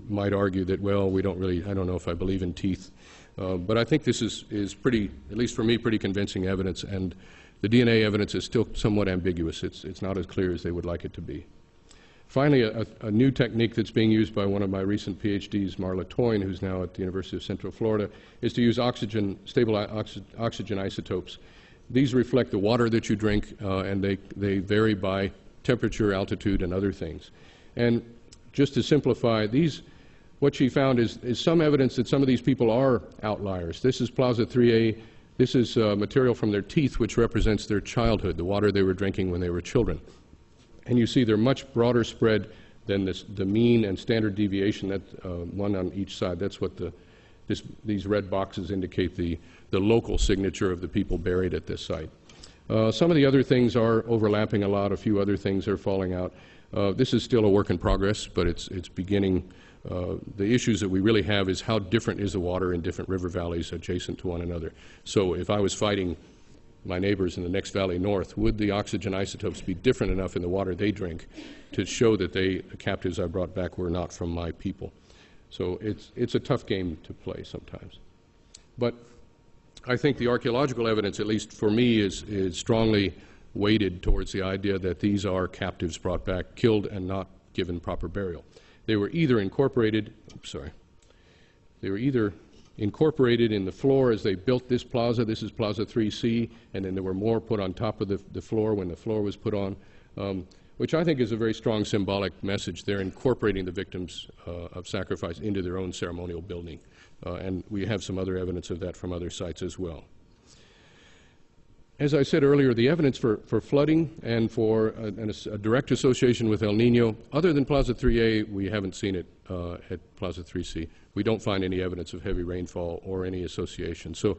might argue that, well, I don't know if I believe in teeth. But I think this is pretty, at least for me, pretty convincing evidence, and the DNA evidence is still somewhat ambiguous. It's not as clear as they would like it to be. Finally, a new technique that's being used by one of my recent PhDs, Marla Toyne, who's now at the University of Central Florida, is to use stable oxygen isotopes. These reflect the water that you drink, and they vary by temperature, altitude, and other things. And just to simplify, what she found is some evidence that some of these people are outliers. This is Plaza 3A. This is material from their teeth, which represents their childhood, the water they were drinking when they were children. And you see they're much broader spread than the mean and standard deviation, one on each side. That's what these red boxes indicate the local signature of the people buried at this site. Some of the other things are overlapping a lot. A few other things are falling out. This is still a work in progress, but it's beginning. The issues that we really have is how different is the water in different river valleys adjacent to one another. So if I was fighting my neighbors in the next valley north, would the oxygen isotopes be different enough in the water they drink to show that the captives I brought back were not from my people? So it's a tough game to play sometimes. But I think the archaeological evidence, at least for me, is strongly weighted towards the idea that these are captives brought back, killed, and not given proper burial. They were either incorporated in the floor as they built this plaza. This is Plaza 3C, and then there were more put on top of the floor when the floor was put on, which I think is a very strong symbolic message. They're incorporating the victims of sacrifice into their own ceremonial building, and we have some other evidence of that from other sites as well. As I said earlier, the evidence for flooding and for a direct association with El Nino, other than Plaza 3A, we haven't seen it at Plaza 3C. We don't find any evidence of heavy rainfall or any association. So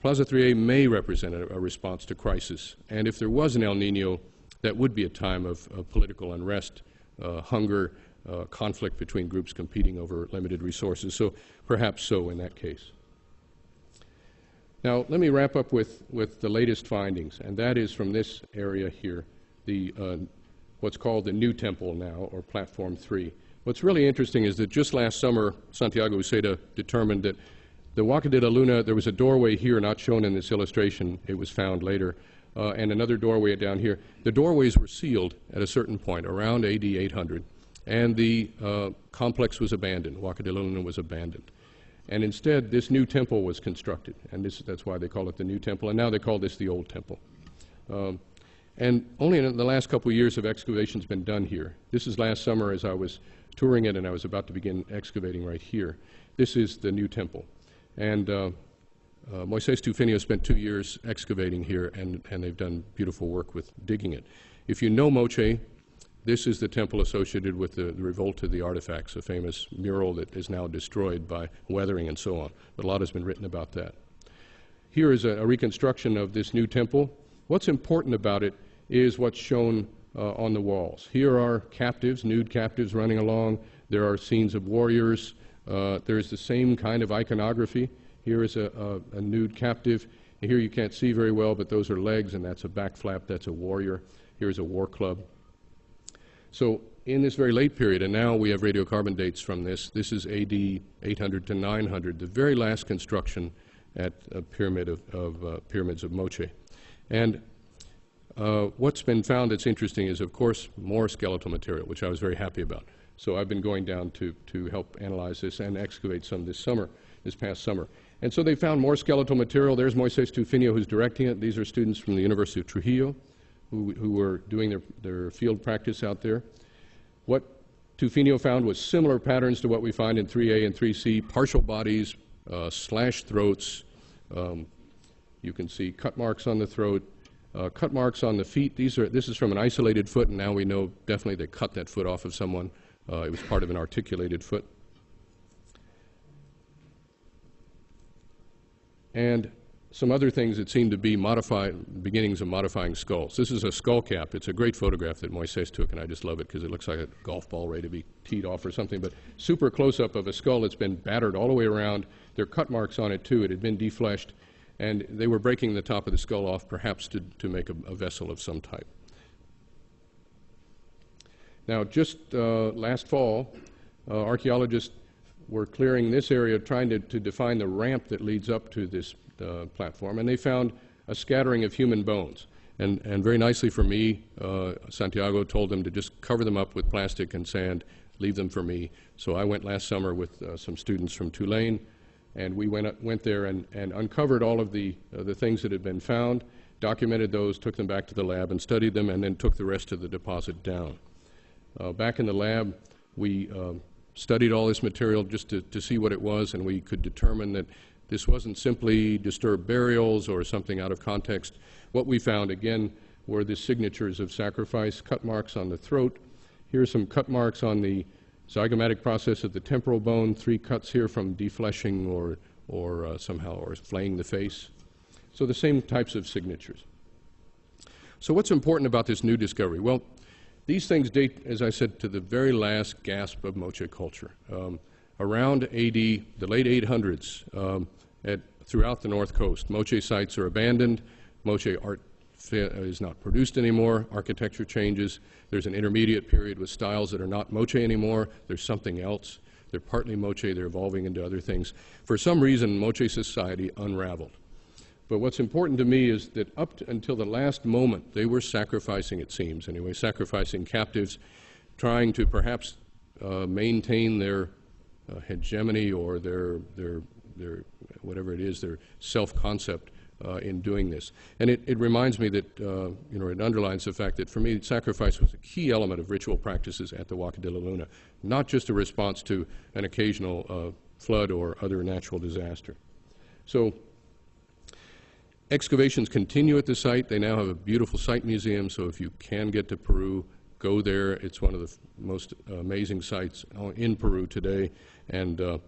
Plaza 3A may represent a response to crisis. And if there was an El Nino, that would be a time of political unrest, hunger, conflict between groups competing over limited resources. So perhaps so in that case. Now, let me wrap up with the latest findings, and that is from this area here, the what's called the new temple now, or Platform 3. What's really interesting is that just last summer, Santiago Uceda determined that the Huaca de la Luna, there was a doorway here not shown in this illustration. It was found later, and another doorway down here. The doorways were sealed at a certain point, around AD 800, and the complex was abandoned. Huaca de la Luna was abandoned. And instead, this new temple was constructed, and that's why they call it the new temple, and now they call this the old temple. And only in the last couple of years have excavations been done here. This is last summer as I was touring it, and I was about to begin excavating right here. This is the new temple. And Moises Tufinio spent 2 years excavating here, and they've done beautiful work with digging it. If you know Moche, this is the temple associated with the revolt of the artifacts, a famous mural that is now destroyed by weathering and so on. But a lot has been written about that. Here is a reconstruction of this new temple. What's important about it is what's shown on the walls. Here are captives, nude captives running along. There are scenes of warriors. There's the same kind of iconography. Here is a nude captive. Here you can't see very well, but those are legs, and that's a back flap. That's a warrior. Here's a war club. So in this very late period, and now we have radiocarbon dates from this, this is AD 800 to 900, the very last construction at a pyramid of pyramids of Moche. And what's been found that's interesting is, of course, more skeletal material, which I was very happy about. So I've been going down to help analyze this and excavate some this past summer. And so they found more skeletal material. There's Moises Tufinio, who's directing it. These are students from the University of Trujillo who were doing their field practice out there. What Tufinio found was similar patterns to what we find in 3A and 3C, partial bodies, slashed throats. You can see cut marks on the throat, cut marks on the feet. This is from an isolated foot, and now we know definitely they cut that foot off of someone. It was part of an articulated foot. And some other things that seem to be beginnings of modifying skulls. This is a skull cap. It's a great photograph that Moises took, and I just love it because it looks like a golf ball ready to be teed off or something, but super close-up of a skull that's been battered all the way around. There are cut marks on it, too. It had been defleshed, and they were breaking the top of the skull off, perhaps to make a vessel of some type. Now, just last fall, archaeologists were clearing this area, trying to define the ramp that leads up to this platform, and they found a scattering of human bones. And very nicely for me, Santiago told them to just cover them up with plastic and sand, leave them for me. So I went last summer with some students from Tulane, and we went there and uncovered all of the things that had been found, documented those, took them back to the lab and studied them, and then took the rest of the deposit down. Back in the lab, we studied all this material just to see what it was, and we could determine that this wasn't simply disturbed burials or something out of context. What we found, again, were the signatures of sacrifice, cut marks on the throat. Here are some cut marks on the zygomatic process of the temporal bone, 3 cuts here from defleshing or flaying the face. So the same types of signatures. So what's important about this new discovery? Well, these things date, as I said, to the very last gasp of Moche culture. Around AD, the late 800s, throughout the North Coast, Moche sites are abandoned. Moche art is not produced anymore. Architecture changes. There's an intermediate period with styles that are not Moche anymore. There's something else. They're partly Moche. They're evolving into other things. For some reason, Moche society unraveled. But what's important to me is that until the last moment, they were sacrificing, it seems anyway, sacrificing captives, trying to perhaps maintain their hegemony or their whatever it is, their self-concept in doing this. And it reminds me that, it underlines the fact that for me, sacrifice was a key element of ritual practices at the Huaca de la Luna, not just a response to an occasional flood or other natural disaster. So excavations continue at the site. They now have a beautiful site museum, so if you can get to Peru, go there. It's one of the most amazing sites in Peru today, and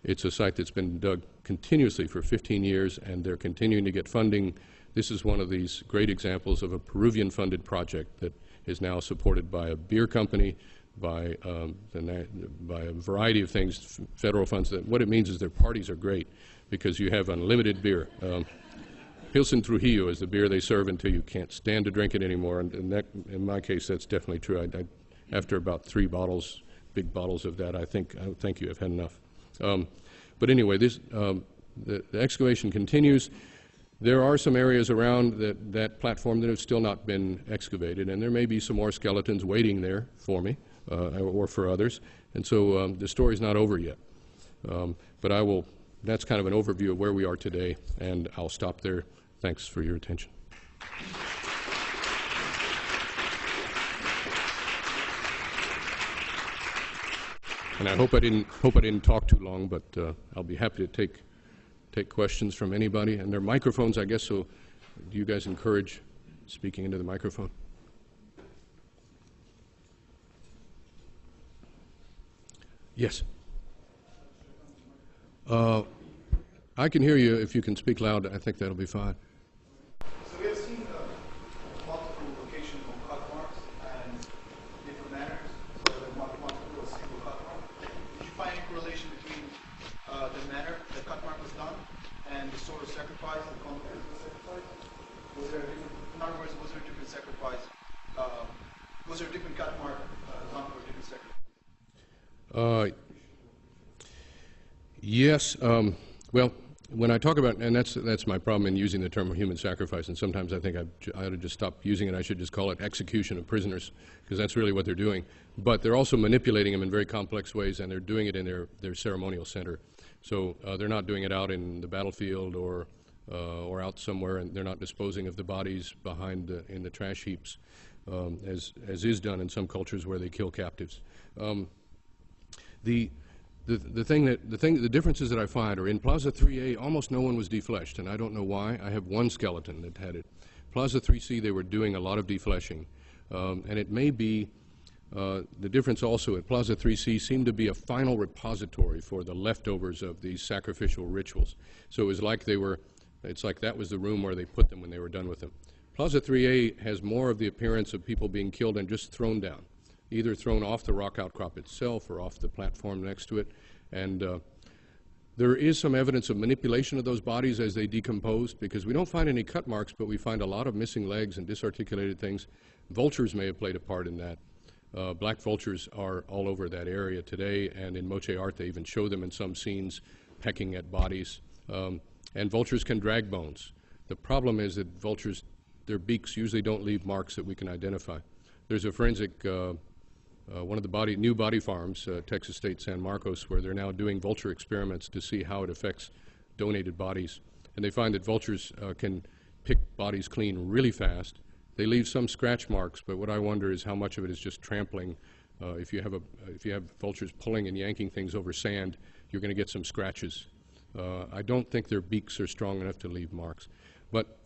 it's a site that's been dug continuously for 15 years, and they're continuing to get funding. This is one of these great examples of a Peruvian-funded project that is now supported by a beer company, by a variety of things, federal funds. What it means is their parties are great, because you have unlimited beer. Pilsen Trujillo is the beer they serve until you can't stand to drink it anymore, and that, in my case, that's definitely true. After about 3 bottles, big bottles of that, I think you have had enough. But anyway, the excavation continues. There are some areas around that platform that have still not been excavated, and there may be some more skeletons waiting there for me or for others. And so the story's not over yet. But that's kind of an overview of where we are today, and I'll stop there. Thanks for your attention. And I hope I didn't talk too long, but I'll be happy to take questions from anybody. And there are microphones, I guess, so do you guys encourage speaking into the microphone? Yes. I can hear you. If you can speak loud, I think that'll be fine. So we have seen multiple locations of cut marks and different manners. So the multiple single cut mark. Did you find any correlation between the manner the cut mark was done and the sort of sacrifice, the context of the sacrifice? Was there a different, in other words, was there a different sacrifice? Was there a different cut mark done for a different sacrifice? Yes. Well, when I talk about, and that's my problem in using the term human sacrifice, and sometimes I think I ought to just stop using it. I should just call it execution of prisoners, because that's really what they're doing. But they're also manipulating them in very complex ways, and they're doing it in their ceremonial center. So they're not doing it out in the battlefield or out somewhere, and they're not disposing of the bodies behind in the trash heaps, as is done in some cultures where they kill captives. The differences that I find are in Plaza 3A, almost no one was defleshed, and I don't know why. I have one skeleton that had it. Plaza 3C, they were doing a lot of defleshing, and it may be the difference also at Plaza 3C seemed to be a final repository for the leftovers of these sacrificial rituals. So it was like it's like that was the room where they put them when they were done with them. Plaza 3A has more of the appearance of people being killed and just thrown down, either thrown off the rock outcrop itself or off the platform next to it. And there is some evidence of manipulation of those bodies as they decomposed, because we don't find any cut marks, but we find a lot of missing legs and disarticulated things. Vultures may have played a part in that. Black vultures are all over that area today, and in Moche art they even show them in some scenes pecking at bodies. And vultures can drag bones. The problem is that vultures, their beaks usually don't leave marks that we can identify. There's a forensic, one of the new body farms, Texas State San Marcos, where they're now doing vulture experiments to see how it affects donated bodies. And they find that vultures can pick bodies clean really fast. They leave some scratch marks, but what I wonder is how much of it is just trampling. If you have vultures pulling and yanking things over sand, you're going to get some scratches. I don't think their beaks are strong enough to leave marks. But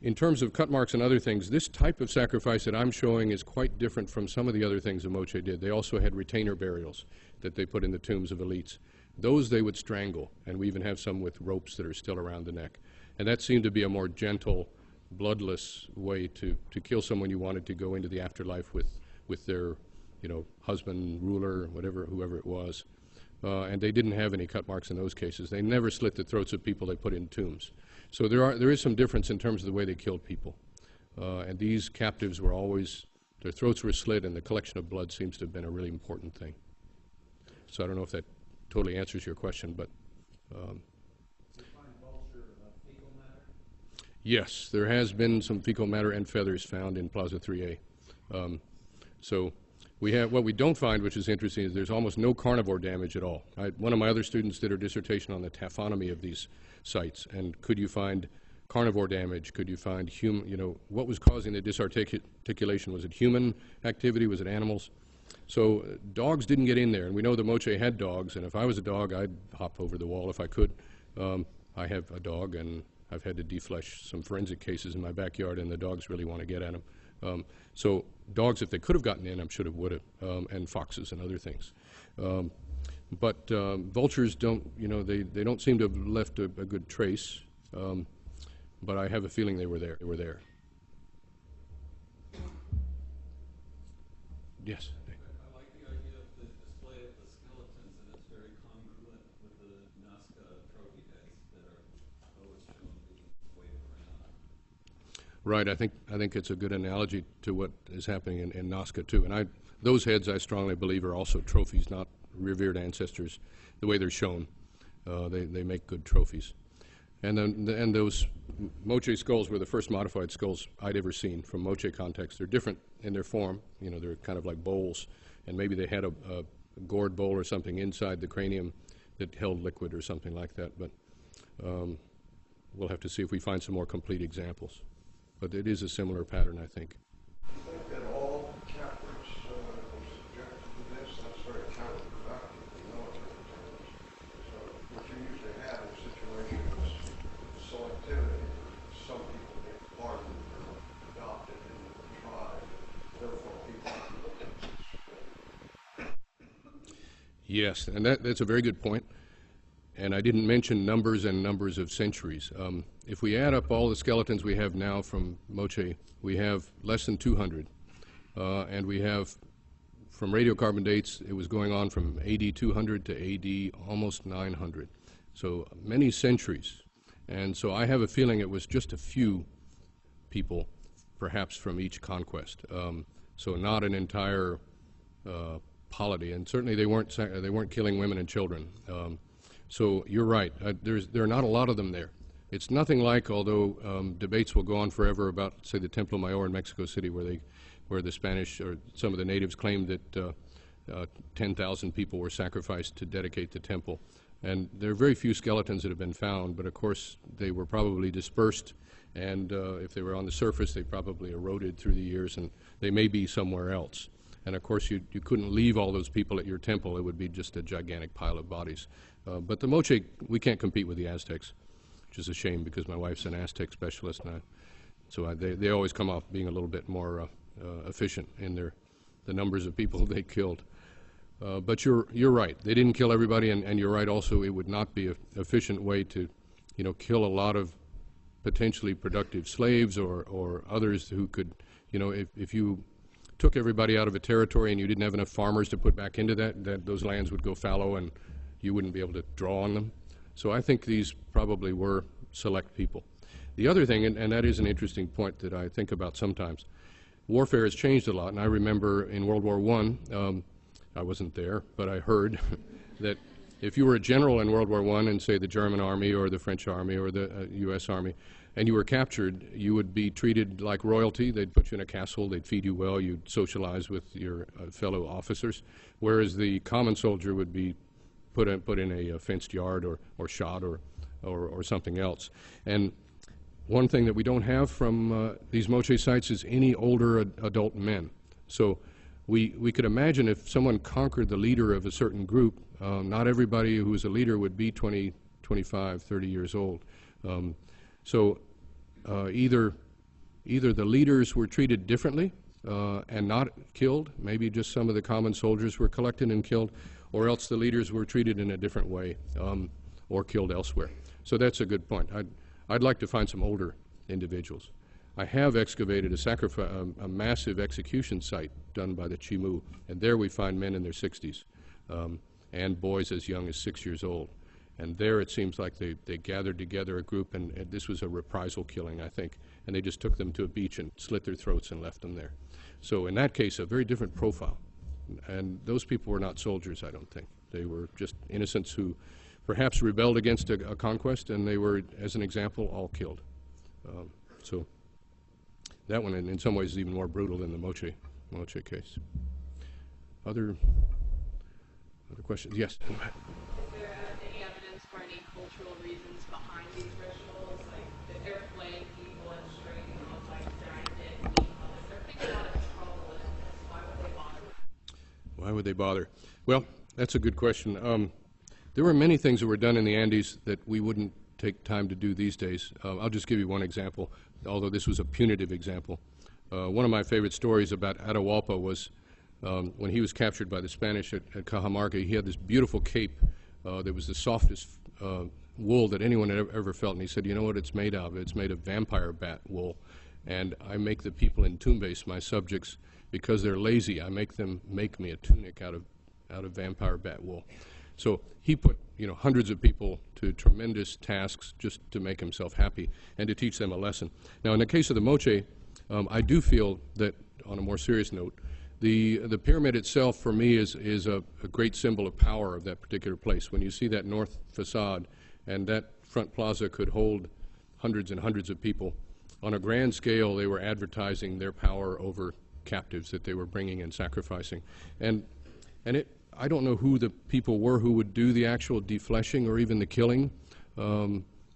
in terms of cut marks and other things, this type of sacrifice that I'm showing is quite different from some of the other things that Moche did. They also had retainer burials that they put in the tombs of elites. Those they would strangle, and we even have some with ropes that are still around the neck. And that seemed to be a more gentle, bloodless way to kill someone you wanted to go into the afterlife with their, husband, ruler, whoever it was. And they didn't have any cut marks in those cases. They never slit the throats of people they put in tombs. So there is some difference in terms of the way they killed people. And these captives were always, their throats were slit, and the collection of blood seems to have been a really important thing. So I don't know if that totally answers your question, but... Fecal matter? Yes, there has been some fecal matter and feathers found in Plaza 3A. So what we don't find, which is interesting, is there's almost no carnivore damage at all. One of my other students did her dissertation on the taphonomy of these sites, and could you find carnivore damage? Could you find what was causing the disarticulation? Was it human activity? Was it animals? So dogs didn't get in there, and we know the Moche had dogs, and if I was a dog, I'd hop over the wall if I could. I have a dog, and I've had to deflesh some forensic cases in my backyard, and the dogs really want to get at them. So dogs, if they could have gotten in, I'm sure it would have, and foxes and other things. But vultures don't, they don't seem to have left a good trace, but I have a feeling they were there. Yes? I like the idea of the display of the skeletons, and it's very congruent with the Nazca trophy Right. I think it's a good analogy to what is happening in Nazca too. And those heads, I strongly believe, are also trophies, not revered ancestors. The way they're shown, they make good trophies. And those Moche skulls were the first modified skulls I'd ever seen from Moche context. They're different in their form. You know, they're kind of like bowls, and maybe they had a gourd bowl or something inside the cranium that held liquid or something like that. But we'll have to see if we find some more complete examples. But it is a similar pattern, I think. I think that all Catholics are subjected to this. That's very counterproductive in military terms. So what you usually have in situations is selectivity. Some people get pardoned or adopted into the tribe. Therefore, people look at this. Yes, and that's a very good point. And I didn't mention numbers and numbers of centuries. If we add up all the skeletons we have now from Moche, we have less than 200. And we have, from radiocarbon dates, it was going on from AD 200 to AD almost 900. So many centuries. And so I have a feeling it was just a few people, perhaps from each conquest. So not an entire polity. And certainly they weren't killing women and children. So you're right. There are not a lot of them there. It's nothing like, although debates will go on forever about, say, the Templo Mayor in Mexico City, where the Spanish or some of the natives claimed that 10,000 people were sacrificed to dedicate the temple. And there are very few skeletons that have been found, but of course they were probably dispersed, and if they were on the surface, they probably eroded through the years, and they may be somewhere else. And of course, you couldn't leave all those people at your temple. It would be just a gigantic pile of bodies. But the Moche, we can't compete with the Aztecs, which is a shame because my wife's an Aztec specialist, and they always come off being a little bit more efficient in the numbers of people they killed. But you're right. They didn't kill everybody, and you're right also it would not be an efficient way to, kill a lot of potentially productive slaves or others who could, if you took everybody out of a territory and you didn't have enough farmers to put back into that those lands would go fallow and you wouldn't be able to draw on them. So I think these probably were select people. The other thing, and that is an interesting point that I think about sometimes, warfare has changed a lot. And I remember in World War I, I wasn't there, but I heard that if you were a general in World War I in, say, the German army or the French army or the U.S. army, and you were captured, you would be treated like royalty. They'd put you in a castle, they'd feed you well, you'd socialize with your fellow officers, whereas the common soldier would be put in a fenced yard or shot or something else. And one thing that we don't have from these Moche sites is any older adult men. So we could imagine if someone conquered the leader of a certain group, not everybody who was a leader would be 20, 25, 30 years old. So either the leaders were treated differently and not killed, maybe just some of the common soldiers were collected and killed, or else the leaders were treated in a different way or killed elsewhere. So that's a good point. I'd like to find some older individuals. I have excavated a massive execution site done by the Chimu, and there we find men in their 60s and boys as young as 6 years old. And there it seems like they gathered together a group, and this was a reprisal killing, I think, and they just took them to a beach and slit their throats and left them there. So in that case, a very different profile. And those people were not soldiers, I don't think. They were just innocents who perhaps rebelled against a conquest, and they were, as an example, all killed. So that one, in some ways, is even more brutal than the Moche case. Other questions? Yes. Is there any evidence for any cultural reasons behind these rituals, like that they're flaying people and stringing them up like giant dicks? They're thinking out of trouble in this. Why would they bother? Why would they bother? Well, that's a good question. There were many things that were done in the Andes that we wouldn't take time to do these days. I'll just give you one example, although this was a punitive example. One of my favorite stories about Atahualpa was when he was captured by the Spanish at Cajamarca. He had this beautiful cape that was the softest wool that anyone had ever felt, and he said, you know what it's made of? It's made of vampire bat wool, and I make the people in Tumbes, my subjects, because they're lazy, I make them make me a tunic out of vampire bat wool. So he put, hundreds of people to tremendous tasks just to make himself happy and to teach them a lesson. Now, in the case of the Moche, I do feel that, on a more serious note, the pyramid itself, for me, is a great symbol of power of that particular place. When you see that north facade, and that front plaza could hold hundreds and hundreds of people, on a grand scale, they were advertising their power over captives that they were bringing and sacrificing. And I don't know who the people were who would do the actual defleshing or even the killing.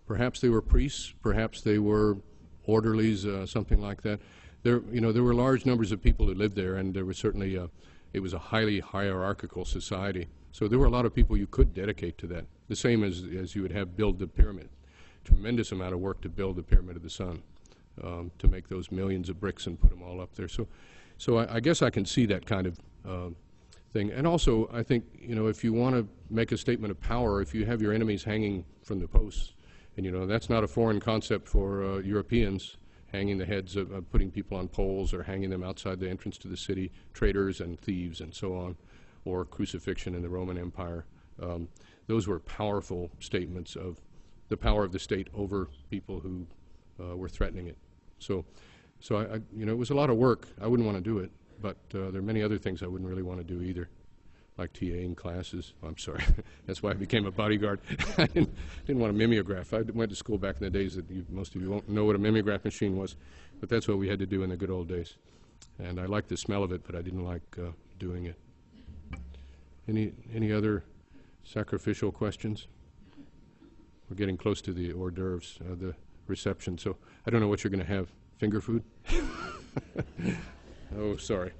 Perhaps they were priests, perhaps they were orderlies, something like that. There were large numbers of people who lived there, and there was certainly it was a highly hierarchical society. So there were a lot of people you could dedicate to that, the same as you would have build the pyramid. Tremendous amount of work to build the Pyramid of the Sun, to make those millions of bricks and put them all up there. So I guess I can see that kind of thing. And also, I think, if you want to make a statement of power, if you have your enemies hanging from the posts, and that's not a foreign concept for Europeans, hanging the heads of putting people on poles or hanging them outside the entrance to the city, traitors and thieves and so on, or crucifixion in the Roman Empire. Those were powerful statements of the power of the state over people who were threatening it. So it was a lot of work. I wouldn't want to do it, but there are many other things I wouldn't really want to do either, like TAing classes. I'm sorry. That's why I became a bodyguard. I didn't want a mimeograph. I went to school back in the days that most of you won't know what a mimeograph machine was, but that's what we had to do in the good old days. And I liked the smell of it, but I didn't like doing it. Any other sacrificial questions? We're getting close to the hors d'oeuvres, the reception, so I don't know what you're going to have. Finger food? Oh, sorry.